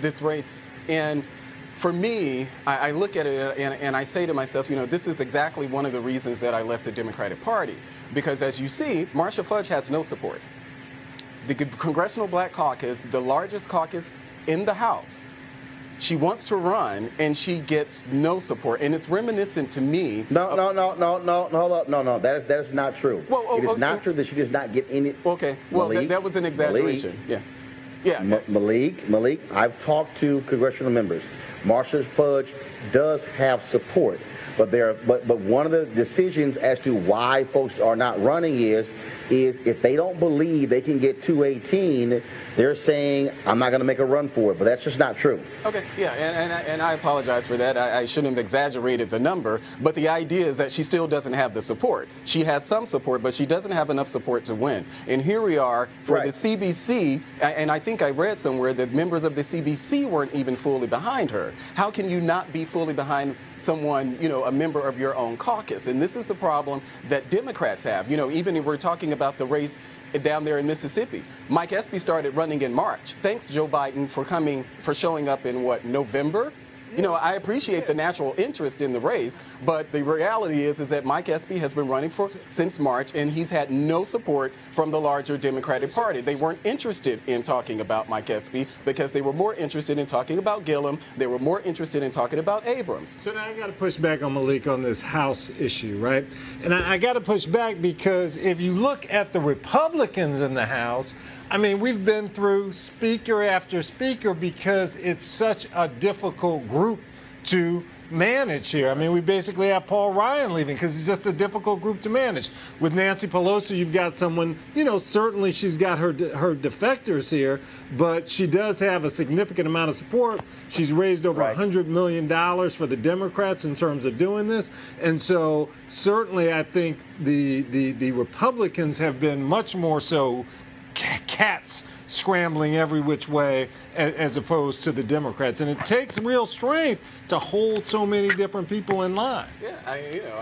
this race, and for me, I look at it and I say to myself, you know, this is exactly one of the reasons that I left the Democratic Party. Because as you see, Marcia Fudge has no support. The Congressional Black Caucus, the largest caucus in the House, she wants to run and she gets no support. And it's reminiscent to me. No, hold up. No, that is not true. It is not true that she does not get any. Okay, well, Malik, that was an exaggeration. Yeah. Malik, I've talked to congressional members. Marcia Fudge does have support, but one of the decisions as to why folks are not running is if they don't believe they can get 218, they're saying I'm not going to make a run for it. But that's just not true. Okay, yeah, and I apologize for that. I shouldn't have exaggerated the number, but the idea is that she still doesn't have the support. She has some support, but she doesn't have enough support to win. And here we are for the CBC, and I think I read somewhere that members of the CBC weren't even fully behind her. How can you not be fully behind someone, you know, a member of your own caucus? And this is the problem that Democrats have. You know, even if we're talking about the race down there in Mississippi, Mike Espy started running in March. Thanks, Joe Biden, for showing up in what, November? You know, I appreciate the natural interest in the race, but the reality is that Mike Espy has been running since March, and he's had no support from the larger Democratic Party. They weren't interested in talking about Mike Espy because they were more interested in talking about Gillum. They were more interested in talking about Abrams. So now I got to push back on Malik on this House issue, right? And I got to push back because if you look at the Republicans in the House, I mean, we've been through speaker after speaker because it's such a difficult group to manage here. I mean, we basically have Paul Ryan leaving because it's just a difficult group to manage. With Nancy Pelosi, you've got someone, you know, certainly she's got her defectors here, but she does have a significant amount of support. She's raised over $100 million for the Democrats in terms of doing this. And so certainly I think the Republicans have been much more so cats scrambling every which way as opposed to the Democrats. And it takes real strength to hold so many different people in line. Yeah,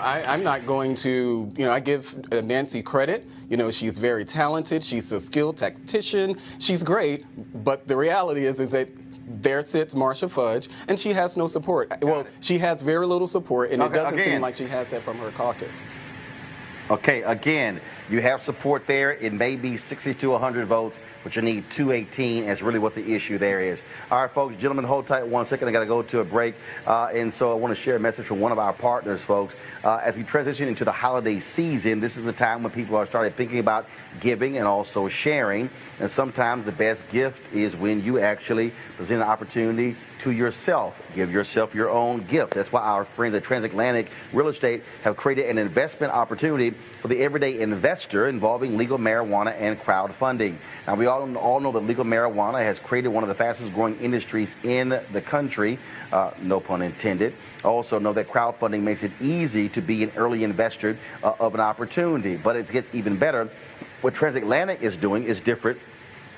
I'm not going to, I give Nancy credit. She's very talented. She's a skilled tactician. She's great. But the reality is that there sits Marcia Fudge, and she has no support. Well, she has very little support, and it doesn't seem like she has that from her caucus. Okay, again, you have support there. It may be 60 to 100 votes, but you need 218 is really what the issue there is. All right, folks, gentlemen, hold tight 1 second. I got to go to a break. And so I want to share a message from one of our partners, folks. As we transition into the holiday season, this is the time when people are starting thinking about giving and also sharing. And sometimes the best gift is when you actually present an opportunity to yourself. Give yourself your own gift. That's why our friends at Transatlantic Real Estate have created an investment opportunity for the everyday investor involving legal marijuana and crowdfunding. Now, we all know that legal marijuana has created one of the fastest growing industries in the country, no pun intended. Also know that crowdfunding makes it easy to be an early investor of an opportunity, but it gets even better. What Transatlantic is doing is different,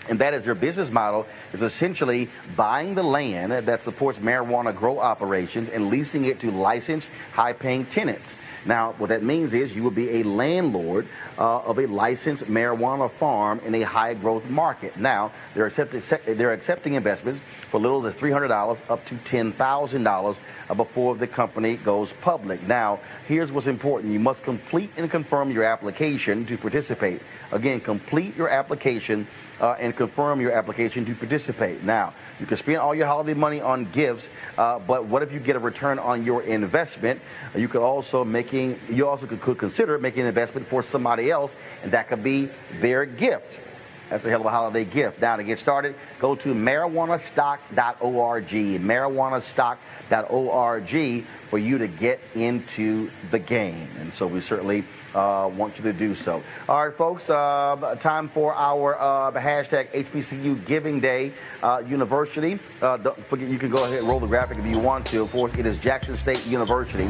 and that is their business model is essentially buying the land that supports marijuana grow operations and leasing it to licensed, high-paying tenants. Now, what that means is you will be a landlord of a licensed marijuana farm in a high-growth market. Now, they're accepting investments for little as $300 up to $10,000 before the company goes public. Now, here's what's important. You must complete and confirm your application to participate. Again, complete your application and confirm your application to participate. Now, you can spend all your holiday money on gifts, but what if you get a return on your investment? You could also consider making an investment for somebody else, and that could be their gift. That's a hell of a holiday gift. Now, to get started, go to marijuanastock.org, marijuanastock.org, for you to get into the game. And so we certainly want you to do so. All right, folks, time for our hashtag HBCU Giving Day University. Don't forget, you can go ahead and roll the graphic if you want to. Of course, it is Jackson State University,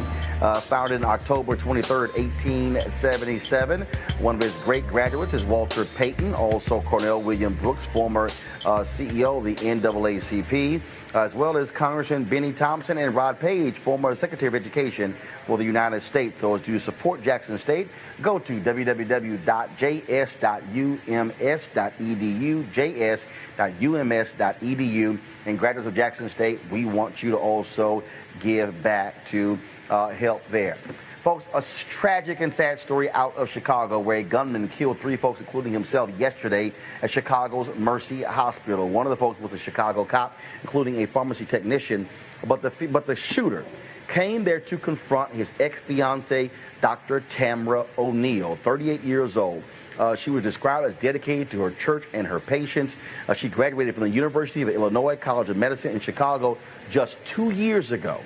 founded in October 23rd, 1877. One of his great graduates is Walter Payton, also Cornell William Brooks, former CEO of the NAACP, as well as Congressman Benny Thompson and Rod Page, former Secretary of Education for the United States. So as you support Jackson State, go to www.js.ums.edu, js.ums.edu. And graduates of Jackson State, we want you to also give back to help there. Folks, a tragic and sad story out of Chicago where a gunman killed 3 folks, including himself, yesterday at Chicago's Mercy Hospital. One of the folks was a Chicago cop, including a pharmacy technician, but the shooter came there to confront his ex-fiancée, Dr. Tamara O'Neal, 38 years old. She was described as dedicated to her church and her patients. She graduated from the University of Illinois College of Medicine in Chicago just 2 years ago,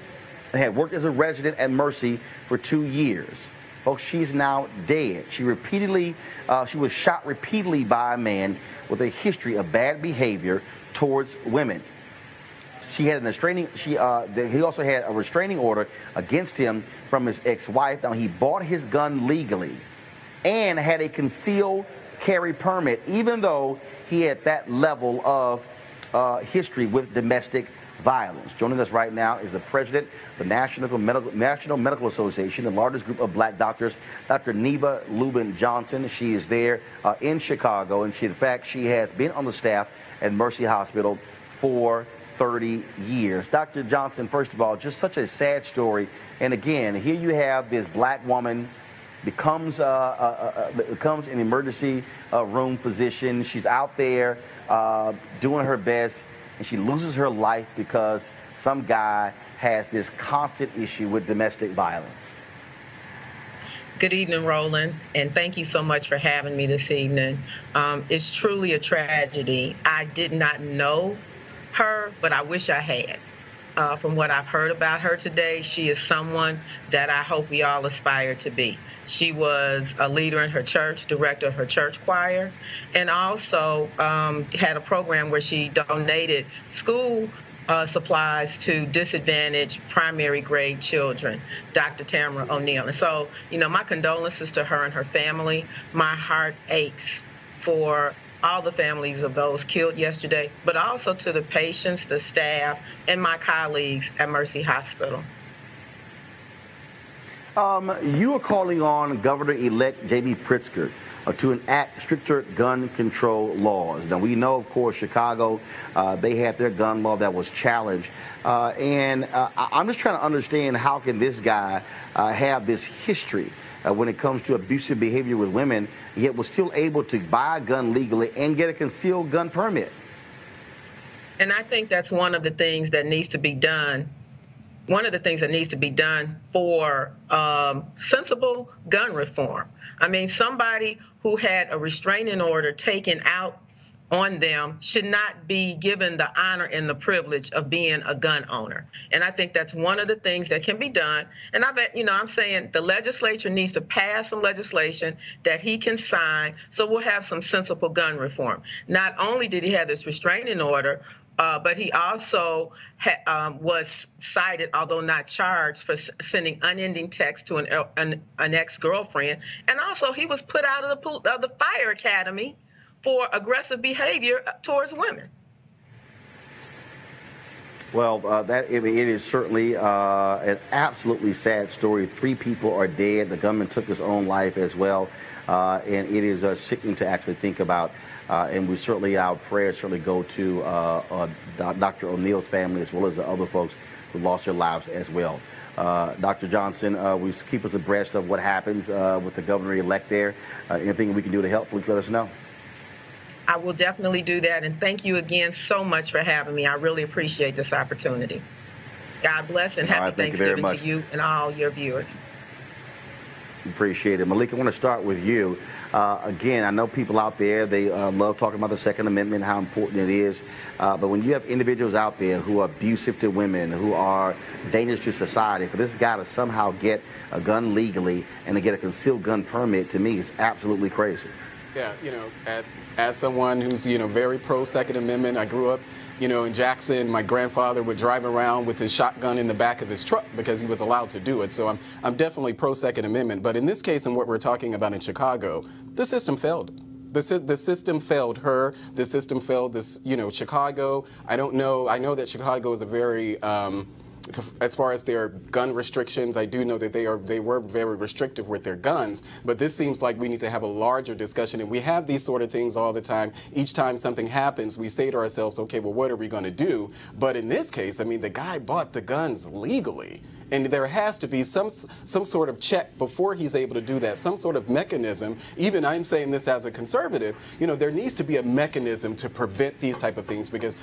and had worked as a resident at Mercy for 2 years. Folks, she's now dead. She was shot repeatedly by a man with a history of bad behavior towards women. He also had a restraining order against him from his ex-wife. Now, he bought his gun legally and had a concealed carry permit, even though he had that level of history with domestic violence. Joining us right now is the president of the National Medical Association, the largest group of black doctors, Dr. Neva Lubin Johnson. She is there in Chicago, and in fact, she has been on the staff at Mercy Hospital for 30 years. Dr. Johnson, first of all, just such a sad story. And again, here you have this black woman becomes an emergency room physician. She's out there doing her best, and she loses her life because some guy has this constant issue with domestic violence. Good evening, Roland, and thank you so much for having me this evening. It's truly a tragedy. I did not know her, but I wish I had. From what I've heard about her today, she is someone that I hope we all aspire to be. She was a leader in her church, director of her church choir, and also had a program where she donated school supplies to disadvantaged primary grade children, Dr. Tamara O'Neal. And so, my condolences to her and her family. My heart aches for all the families of those killed yesterday, but also to the patients, the staff, and my colleagues at Mercy Hospital. You are calling on Governor-elect J.B. Pritzker to enact stricter gun control laws. Now, we know, of course, Chicago, they had their gun law that was challenged. And I'm just trying to understand, how can this guy have this history when it comes to abusive behavior with women, yet was still able to buy a gun legally and get a concealed gun permit? And I think that's one of the things that needs to be done. One of the things that needs to be done for sensible gun reform. I mean, somebody who had a restraining order taken out on them should not be given the honor and the privilege of being a gun owner. And I think that's one of the things that can be done. And I'm saying the legislature needs to pass some legislation that he can sign, so we'll have some sensible gun reform. Not only did he have this restraining order, but he also was cited, although not charged, for sending unending texts to an ex-girlfriend. And also, he was put out of the fire academy for aggressive behavior towards women. Well, it is certainly an absolutely sad story. 3 people are dead. The gunman took his own life as well. And it is sickening to actually think about. And we certainly, our prayers certainly go to Dr. O'Neal's family, as well as the other folks who lost their lives as well. Dr. Johnson, will keep us abreast of what happens with the governor-elect there. Anything we can do to help, please let us know. I will definitely do that, and thank you again so much for having me. I really appreciate this opportunity. God bless, and happy Thanksgiving to you and all your viewers. Appreciate it. Malik, I want to start with you. Again, I know people out there, they love talking about the Second Amendment, how important it is. But when you have individuals out there who are abusive to women, who are dangerous to society, for this guy to somehow get a gun legally and to get a concealed gun permit, to me, is absolutely crazy. Yeah, you know, as someone who's, you know, very pro Second Amendment, I grew up, you know, in Jackson. My grandfather would drive around with his shotgun in the back of his truck because he was allowed to do it. So I'm definitely pro Second Amendment. But in this case, and what we're talking about in Chicago, the system failed. The system failed her. The system failed this, you know, Chicago. I don't know. I know that Chicago is a very as far as their gun restrictions, I do know that they were very restrictive with their guns, but this seems like we need to have a larger discussion, and we have these sort of things all the time. Each time something happens, we say to ourselves, okay, well, what are we going to do? But in this case, I mean, the guy bought the guns legally, and there has to be some sort of check before he's able to do that, some sort of mechanism. Even I'm saying this as a conservative, you know, there needs to be a mechanism to prevent these type of things, because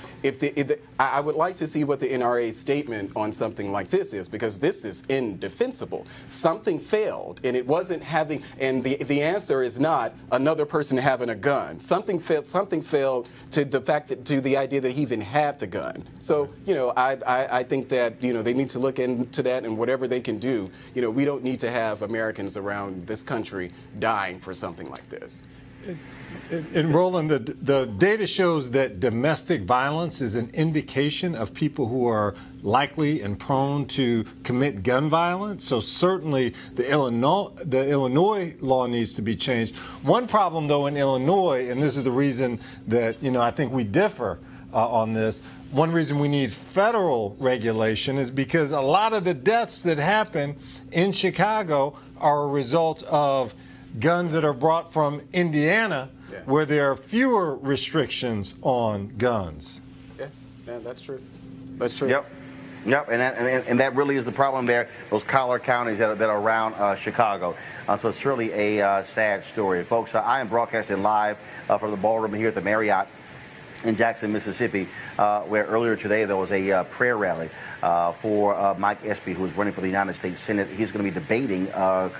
I would like to see what the NRA statement on something like this is, because this is indefensible. Something failed, and it wasn't having, and the answer is not another person having a gun. Something failed to the fact that, to the idea that he even had the gun. So, you know, I think that, you know, they need to look into that, and whatever they can do. You know, we don't need to have Americans around this country dying for something like this. And Roland, the data shows that domestic violence is an indication of people who are likely and prone to commit gun violence. So certainly the Illinois law needs to be changed. One problem, though, in Illinois, and this is the reason that, you know, I think we differ on this, one reason we need federal regulation is because a lot of the deaths that happen in Chicago are a result of guns that are brought from Indiana, where there are fewer restrictions on guns. Yeah, that's true. That's true. Yep, and that really is the problem there, those collar counties that are around Chicago. So it's really a sad story. Folks, I am broadcasting live from the ballroom here at the Marriott in Jackson, Mississippi, where earlier today there was a prayer rally for Mike Espy, who is running for the United States Senate. He's going to be debating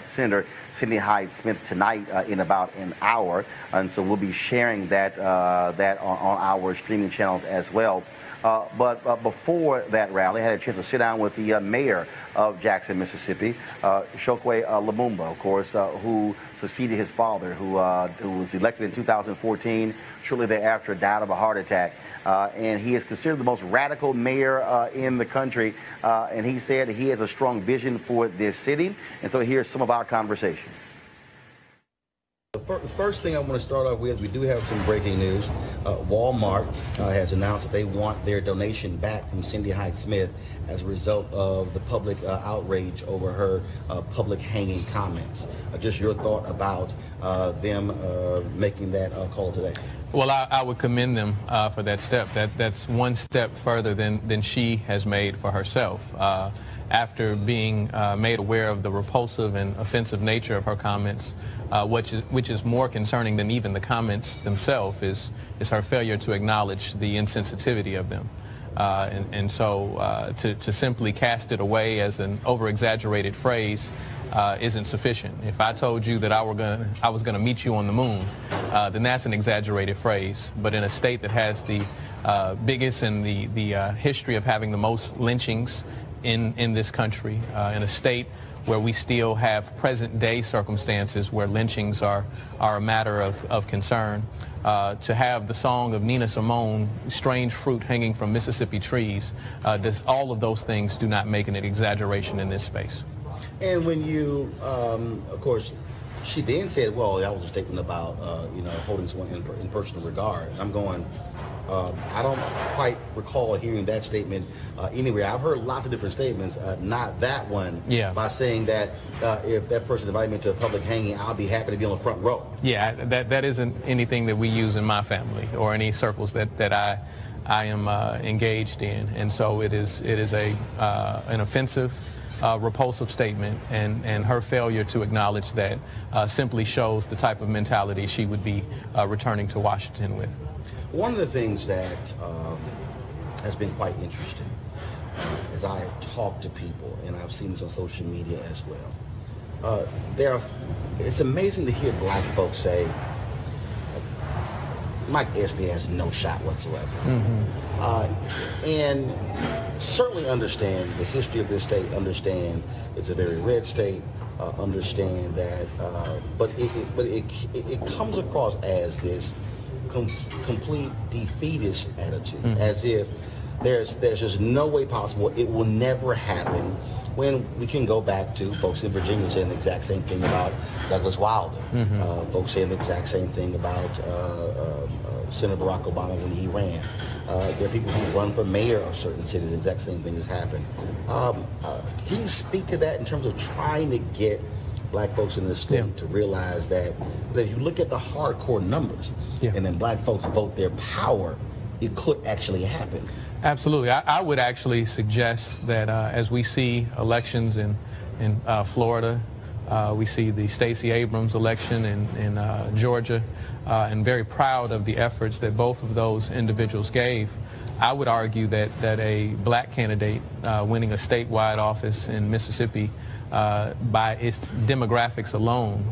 Senator Sidney Hyde-Smith tonight in about an hour, and so we'll be sharing that on our streaming channels as well. But before that rally, I had a chance to sit down with the mayor of Jackson, Mississippi, Chokwe Lumumba, of course, who succeeded his father, who was elected in 2014. Shortly thereafter, died of a heart attack. And he is considered the most radical mayor in the country. And he said he has a strong vision for this city. And so here's some of our conversation. The first thing I want to start off with, we do have some breaking news. Walmart has announced that they want their donation back from Cindy Hyde-Smith as a result of the public outrage over her public hanging comments. Just your thought about them making that call today. Well, I would commend them for that step. That's one step further than she has made for herself. After being made aware of the repulsive and offensive nature of her comments, which is more concerning than even the comments themselves, is her failure to acknowledge the insensitivity of them. And so to simply cast it away as an over-exaggerated phrase isn't sufficient. If I told you that I was going to meet you on the moon, then that's an exaggerated phrase. But in a state that has the biggest and the history of having the most lynchings in this country, in a state where we still have present-day circumstances where lynchings are a matter of concern, to have the song of Nina Simone, Strange Fruit Hanging from Mississippi Trees, all of those things do not make an exaggeration in this space. And when you, of course, she then said, well, that was a statement about, you know, holding someone in personal regard. And I'm going, I don't quite recall hearing that statement anywhere. I've heard lots of different statements, not that one, by saying that if that person invited me to a public hanging, I'll be happy to be on the front row. Yeah, that isn't anything that we use in my family or any circles that I am engaged in. And so it is an offensive, repulsive statement, and her failure to acknowledge that simply shows the type of mentality she would be returning to Washington with. One of the things that has been quite interesting as I have talked to people, and I've seen this on social media as well, it's amazing to hear black folks say, Mike Espy has no shot whatsoever. And certainly understand the history of this state, understand it's a very red state, understand that, but it comes across as this complete defeatist attitude, as if there's just no way possible, it will never happen, when we can go back to folks in Virginia saying the exact same thing about Douglas Wilder, folks saying the exact same thing about Senator Barack Obama when he ran. There are people who run for mayor of certain cities, the exact same thing has happened. Can you speak to that in terms of trying to get black folks in this state to realize that if you look at the hardcore numbers and then black folks vote their power, it could actually happen? Absolutely. I would actually suggest that as we see elections in Florida, we see the Stacey Abrams election in Georgia, and very proud of the efforts that both of those individuals gave. I would argue that a black candidate winning a statewide office in Mississippi, by its demographics alone,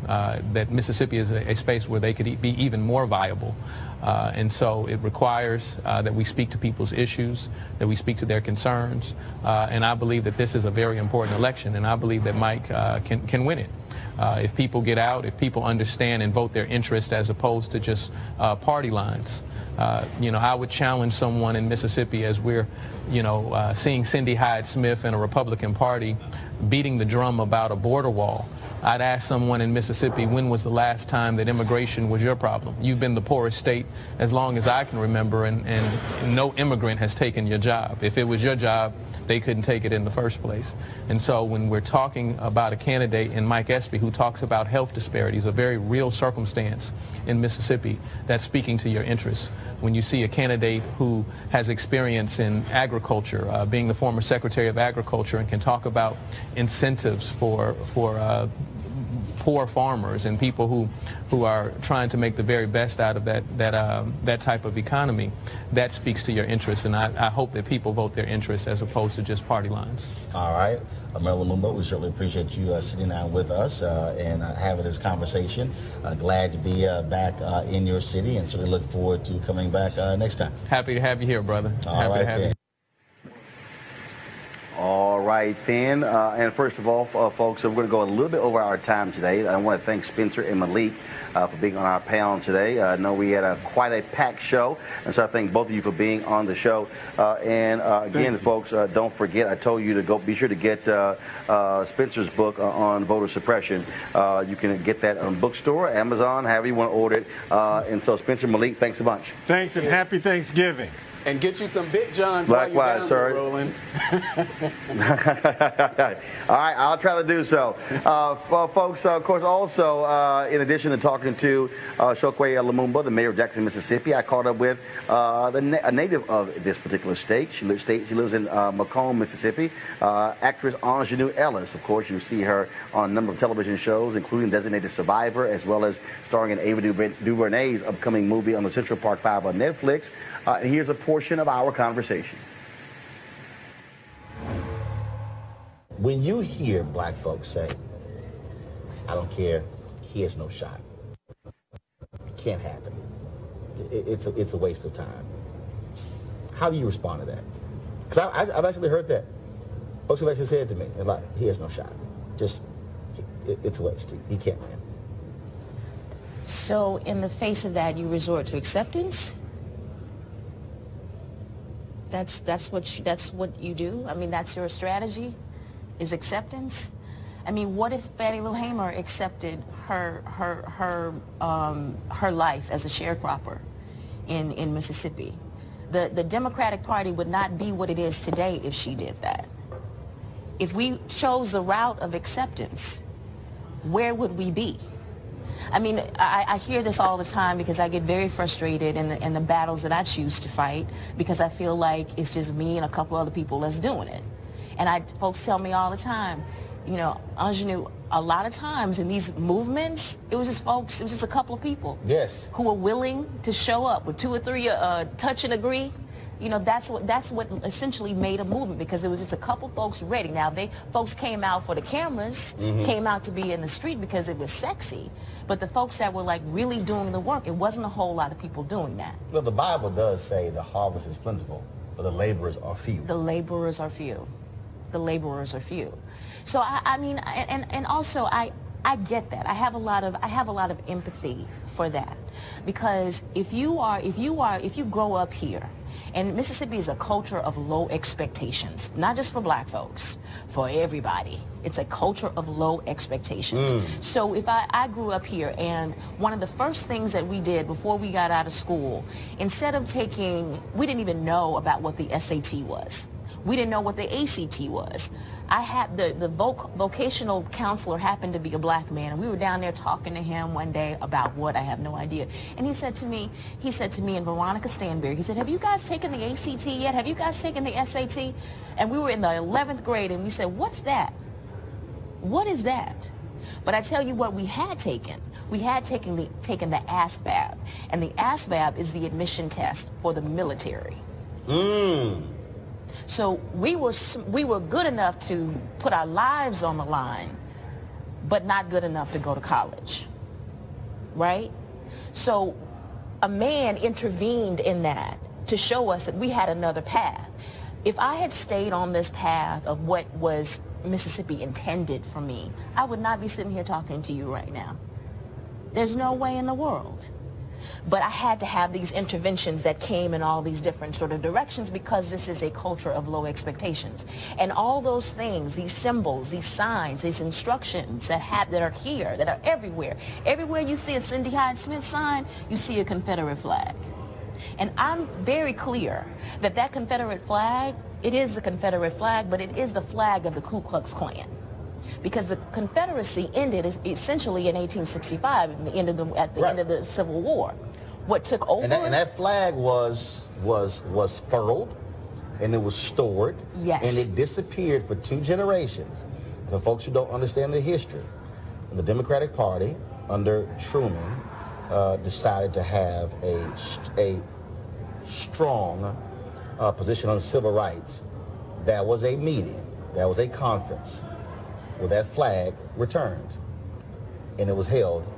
that Mississippi is a space where they could be even more viable. And so it requires that we speak to people's issues, that we speak to their concerns, and I believe that this is a very important election, and I believe that Mike can win it. If people get out, if people understand and vote their interest as opposed to just party lines. I would challenge someone in Mississippi as we're, seeing Cindy Hyde-Smith and a Republican Party beating the drum about a border wall. I'd ask someone in Mississippi, when was the last time that immigration was your problem? You've been the poorest state as long as I can remember, and no immigrant has taken your job. If it was your job, they couldn't take it in the first place. And so when we're talking about a candidate in Mike Espy who talks about health disparities, a very real circumstance in Mississippi, that's speaking to your interests. When you see a candidate who has experience in agriculture, being the former Secretary of Agriculture, and can talk about incentives for poor farmers and people who are trying to make the very best out of that type of economy, that speaks to your interests, and I hope that people vote their interests as opposed to just party lines. All right. Mayor Lumumba, we certainly appreciate you sitting down with us and having this conversation. Glad to be back in your city, and certainly look forward to coming back next time. Happy to have you here, brother. All right, to have you. All right, then. And first of all, folks, we're going to go a little bit over our time today. I want to thank Spencer and Malik for being on our panel today. I know we had quite a packed show, and so I thank both of you for being on the show. Again, folks, don't forget, I told you to be sure to get Spencer's book on voter suppression. You can get that on bookstore, Amazon, however you want to order it. And so, Spencer, Malik, thanks a bunch. Thanks, and happy Thanksgiving. And get you some Big Johns Likewise, while you're down there, Roland. All right, I'll try to do so. Folks, of course, also, in addition to talking to Chokwe Lumumba, the mayor of Jackson, Mississippi, I caught up with a native of this particular state. She lives in Macomb, Mississippi. Actress Aunjanue Ellis. Of course, you see her on a number of television shows, including Designated Survivor, as well as starring in Ava DuVernay's upcoming movie on the Central Park 5 on Netflix. And here's a portion of our conversation. When you hear black folks say, I don't care, he has no shot, it can't happen, it's a waste of time, how do you respond to that? Because I've actually heard that. Folks have actually said to me, like, he has no shot, it's a waste, he can't win. So in the face of that, you resort to acceptance? That's what you do? I mean, that's your strategy, is acceptance? I mean, what if Fannie Lou Hamer accepted her life as a sharecropper in Mississippi? The Democratic Party would not be what it is today if she did that. If we chose the route of acceptance, where would we be? I mean, I hear this all the time because I get very frustrated in the battles that I choose to fight, because I feel like it's just me and a couple other people that's doing it. And folks tell me all the time, Aunjanue, a lot of times in these movements, it was just a couple of people who were willing to show up with 2 or 3 touch and agree. You know, that's what essentially made a movement, because it was just a couple folks ready. Now, folks came out for the cameras, came out to be in the street because it was sexy. But the folks that were like really doing the work, it wasn't a whole lot of people doing that. Well, the Bible does say the harvest is plentiful, but the laborers are few. The laborers are few. The laborers are few. So I mean, and also I get that. I have a lot of empathy for that, because if you grow up here, and Mississippi is a culture of low expectations, not just for black folks, for everybody. It's a culture of low expectations. So if I grew up here, and one of the first things that we did before we got out of school, instead of we didn't even know about what the SAT was. We didn't know what the ACT was. I had the vocational counselor happened to be a black man, and we were down there talking to him one day about what, I have no idea. And he said to me and Veronica Stanberry, he said, have you guys taken the ACT yet? Have you guys taken the SAT? And we were in the 11th grade, and we said, what's that? What is that? But I tell you what we had taken. We had taken the ASVAB, and the ASVAB is the admission test for the military. So we were good enough to put our lives on the line, but not good enough to go to college, right? So a man intervened in that to show us that we had another path. If I had stayed on this path of what was Mississippi intended for me, I would not be sitting here talking to you right now. There's no way in the world. But I had to have these interventions that came in all these different sort of directions, because this is a culture of low expectations. And all those things, these symbols, these signs, these instructions that are here, that are everywhere. Everywhere you see a Cindy Hyde-Smith sign, you see a Confederate flag. And I'm very clear that that Confederate flag, it is the Confederate flag, but it is the flag of the Ku Klux Klan. Because the Confederacy ended essentially in 1865 at the end of the Civil War. What took over? And that flag was furled, and it was stored. Yes. And it disappeared for 2 generations. For folks who don't understand the history, the Democratic Party under Truman decided to have a strong position on civil rights. There was a meeting. There was a conference where that flag returned, and it was held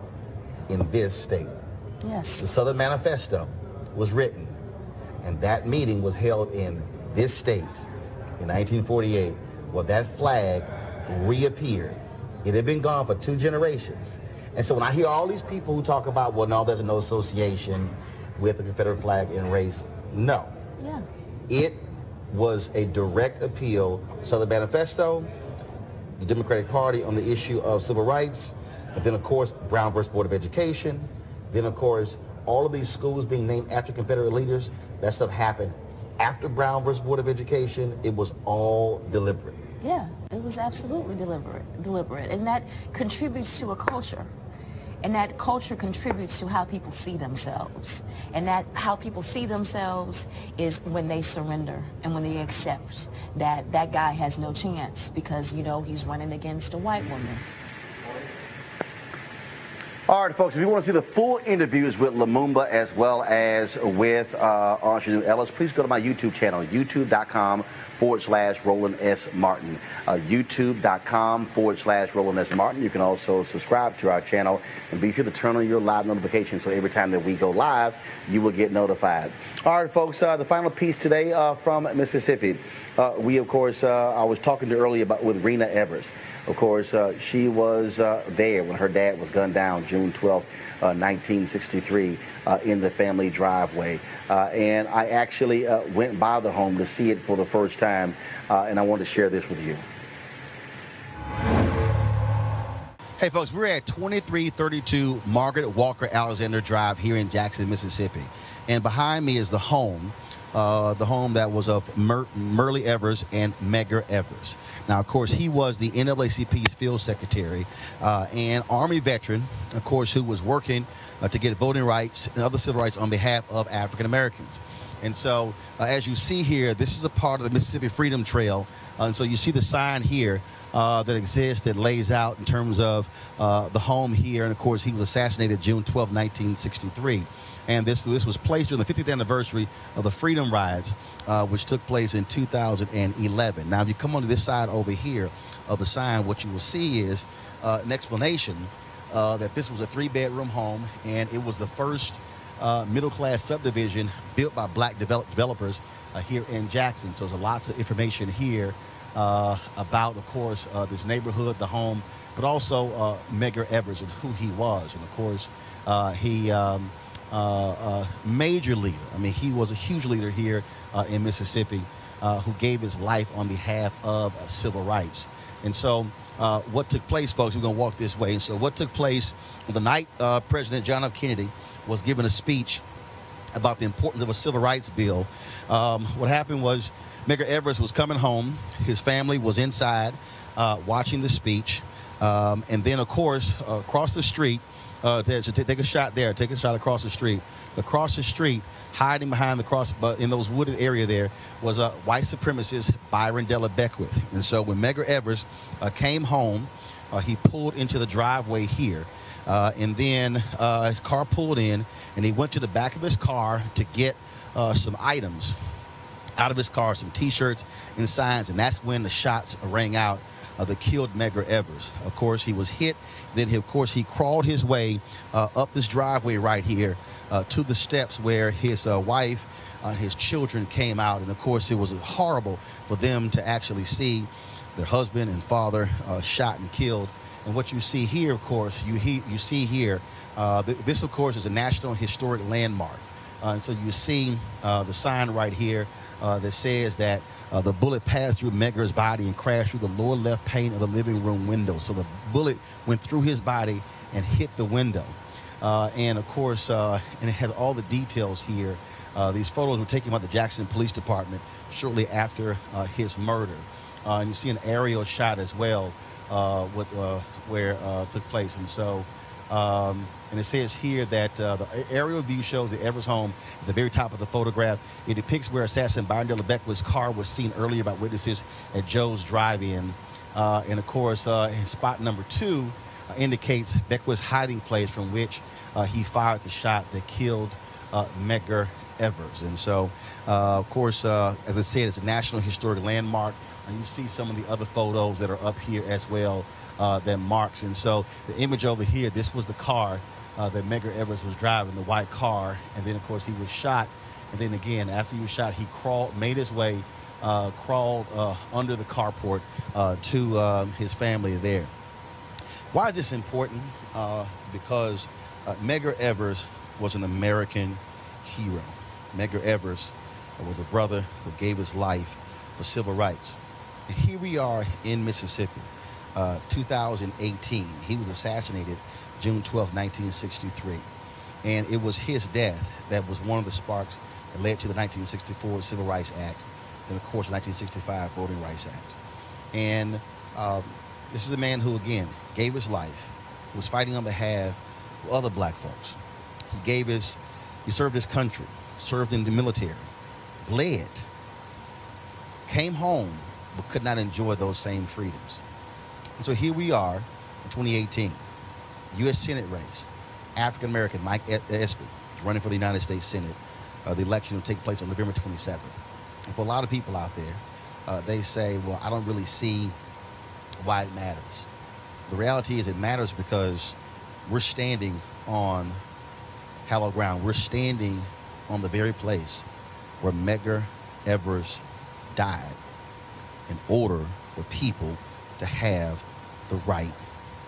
in this state. Yes. The Southern Manifesto was written, and that meeting was held in this state in 1948, where that flag reappeared. It had been gone for 2 generations. And so when I hear all these people who talk about, well, no, there's no association with the Confederate flag and race, no. Yeah. It was a direct appeal, Southern Manifesto, the Democratic Party on the issue of civil rights, and then of course Brown versus Board of Education, then of course all of these schools being named after Confederate leaders. That stuff happened after Brown versus Board of Education. It was all deliberate. Yeah, it was absolutely deliberate, and that contributes to a culture. And that culture contributes to how people see themselves. And that how people see themselves is when they surrender and when they accept that that guy has no chance because, you know, he's running against a white woman. All right, folks, if you want to see the full interviews with Lumumba as well as with Aunjanue Ellis, please go to my YouTube channel, youtube.com/Roland S. Martin. youtube.com/Roland S. Martin. You can also subscribe to our channel and be sure to turn on your live notifications so every time that we go live, you will get notified. All right, folks, the final piece today from Mississippi. We, of course, I was talking to earlier with Medgar Evers. Of course, she was there when her dad was gunned down June 12, 1963, in the family driveway. And I actually went by the home to see it for the first time, and I wanted to share this with you. Hey, folks, we're at 2332 Margaret Walker Alexander Drive here in Jackson, Mississippi. And behind me is the home that was of Medgar Evers and Medgar Evers. Now, of course, he was the NAACP's field secretary and Army veteran of course, who was working to get voting rights and other civil rights on behalf of African Americans. And so, as you see here, this is a part of the Mississippi Freedom Trail. And so you see the sign here that exists that lays out in terms of the home here. And of course, he was assassinated June 12, 1963. And this was placed during the 50th anniversary of the Freedom Rides, which took place in 2011. Now, if you come onto this side over here of the sign, what you will see is an explanation that this was a 3-bedroom home, and it was the first middle-class subdivision built by black developers here in Jackson. So there's lots of information here about, of course, this neighborhood, the home, but also Medgar Evers and who he was. And of course, he major leader. I mean, he was a huge leader here in Mississippi who gave his life on behalf of civil rights. And so what took place, folks, we're going to walk this way. And so what took place the night President John F. Kennedy was giving a speech about the importance of a civil rights bill, what happened was Medgar Evers was coming home. His family was inside watching the speech. And then, of course, across the street, take a shot there. Take a shot across the street. Across the street, hiding behind the cross, but in those wooded area there, was a white supremacist, Byron Della Beckwith. And so when Medgar Evers came home, he pulled into the driveway here. And then his car pulled in, and he went to the back of his car to get some items out of his car, some T-shirts and signs. And that's when the shots rang out that killed Medgar Evers. Of course, he was hit. Then, he crawled his way up this driveway right here to the steps where his wife and his children came out. And, of course, it was horrible for them to actually see their husband and father shot and killed. And what you see here, of course, you see here, this, of course, is a National Historic Landmark. And so you see the sign right here that says that the bullet passed through Medgar's body and crashed through the lower left pane of the living room window. So the bullet went through his body and hit the window. And, of course, and it has all the details here. These photos were taken by the Jackson Police Department shortly after his murder. And you see an aerial shot as well where it took place. And so, and it says here that the aerial view shows the Evers home at the very top of the photograph. It depicts where assassin Byron Della Beckwith's car was seen earlier by witnesses at Joe's Drive-In. And of course, spot number 2 indicates Beckwith's hiding place from which he fired the shot that killed Medgar Evers. And so, of course, as I said, it's a National Historic Landmark. And you see some of the other photos that are up here as well that marks. And so the image over here, this was the car that Medgar Evers was driving, the white car. And then, of course, he was shot. And then again, after he was shot, he made his way, crawled under the carport to his family there. Why is this important? Because Medgar Evers was an American hero. Medgar Evers was a brother who gave his life for civil rights. And here we are in Mississippi, 2018. He was assassinated June 12, 1963. And it was his death that was one of the sparks that led to the 1964 Civil Rights Act and, of course, the 1965 Voting Rights Act. And this is a man who, again, gave his life, was fighting on behalf of other black folks. He served his country, served in the military, bled, came home, but could not enjoy those same freedoms. And so here we are in 2018, U.S. Senate race. African-American Mike Espy is running for the United States Senate. The election will take place on November 27th. And for a lot of people out there, they say, well, I don't really see why it matters. The reality is it matters because we're standing on hallowed ground. We're standing on the very place where Medgar Evers died in order for people to have the right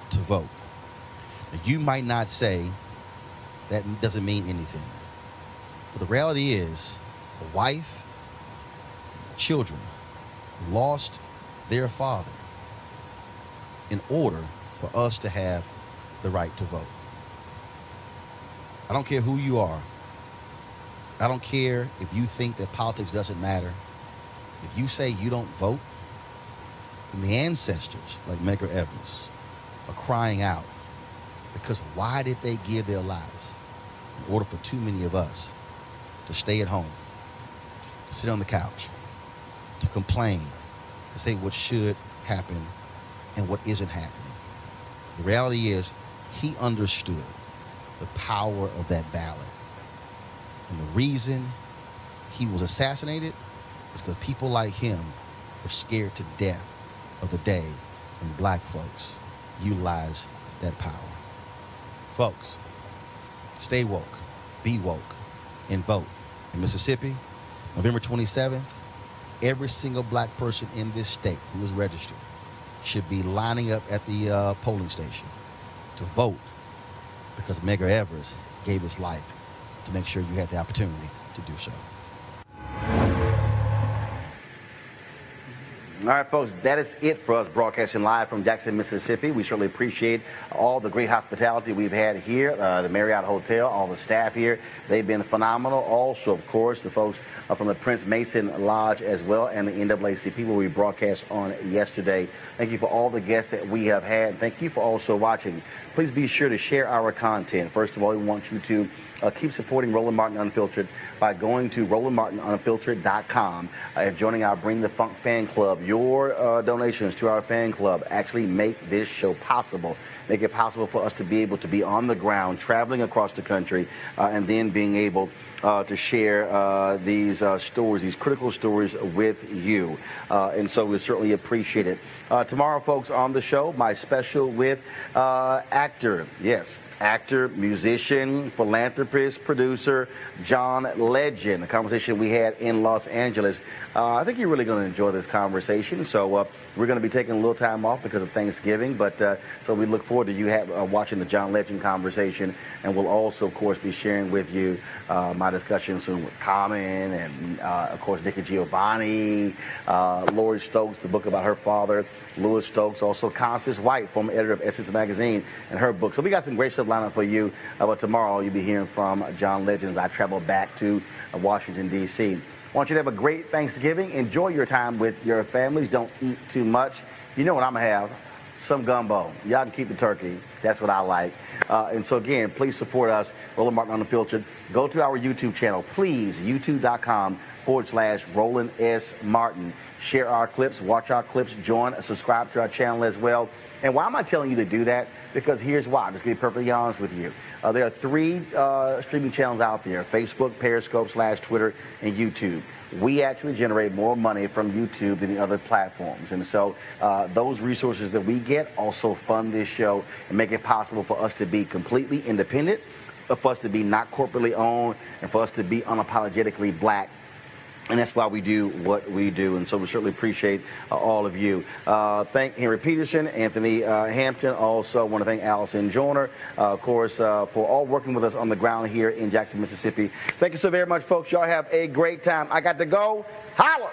to vote. Now, you might not say that doesn't mean anything, but the reality is a wife, children lost their father in order for us to have the right to vote. I don't care who you are. I don't care if you think that politics doesn't matter. If you say you don't vote, then the ancestors, like Medgar Evers, are crying out Because why did they give their lives in order for too many of us to stay at home, to sit on the couch, to complain, to say what should happen and what isn't happening? The reality is he understood the power of that ballot. And the reason he was assassinated is because people like him were scared to death of the day when black folks utilize that power. Folks, stay woke, be woke, and vote. In Mississippi, November 27th, every single black person in this state who is registered should be lining up at the polling station to vote, because Medgar Evers gave his life to make sure you had the opportunity to do so. All right, folks, that is it for us broadcasting live from Jackson, Mississippi. We certainly appreciate all the great hospitality we've had here, the Marriott Hotel, all the staff here. They've been phenomenal. Also, of course, the folks from the Prince Mason Lodge as well, and the NAACP where we broadcast on yesterday. Thank you for all the guests that we have had. Thank you for also watching. Please be sure to share our content. First of all, we want you to keep supporting Roland Martin Unfiltered by going to RolandMartinUnfiltered.com and joining our Bring the Funk fan club. Your donations to our fan club actually make this show possible, make it possible for us to be able to be on the ground, traveling across the country, and then being able to share these stories, these critical stories with you. And so we certainly appreciate it. Tomorrow, folks, on the show, my special with actor, yes, actor, musician, philanthropist, producer, John Legend. The conversation we had in Los Angeles. I think you're really going to enjoy this conversation. So we're going to be taking a little time off because of Thanksgiving. But so we look forward to you watching the John Legend conversation. And we'll also, of course, be sharing with you my discussion soon with Common and, of course, Nikki Giovanni, Lori Stokes, the book about her father, Louis Stokes, also Constance White, former editor of Essence Magazine, and her book. So we got some great stuff lined up for you. But tomorrow you'll be hearing from John Legend as I travel back to Washington, D.C. I want you to have a great Thanksgiving. Enjoy your time with your families. Don't eat too much. You know what I'm going to have? Some gumbo. Y'all can keep the turkey. That's what I like. And so, again, please support us, Roland Martin Unfiltered. Go to our YouTube channel, please, youtube.com/Roland S. Martin. Share our clips, watch our clips, join, subscribe to our channel as well. And why am I telling you to do that? Because here's why. I'm just going to be perfectly honest with you. There are 3 streaming channels out there: Facebook, Periscope, /Twitter, and YouTube. We actually generate more money from YouTube than the other platforms. And so those resources that we get also fund this show and make it possible for us to be completely independent, for us to be not corporately owned, and for us to be unapologetically black. And that's why we do what we do. And so we certainly appreciate all of you. Thank Henry Peterson, Anthony Hampton. Also want to thank Allison Joyner, of course, for all working with us on the ground here in Jackson, Mississippi. Thank you so very much, folks. Y'all have a great time. I got to go. Holla!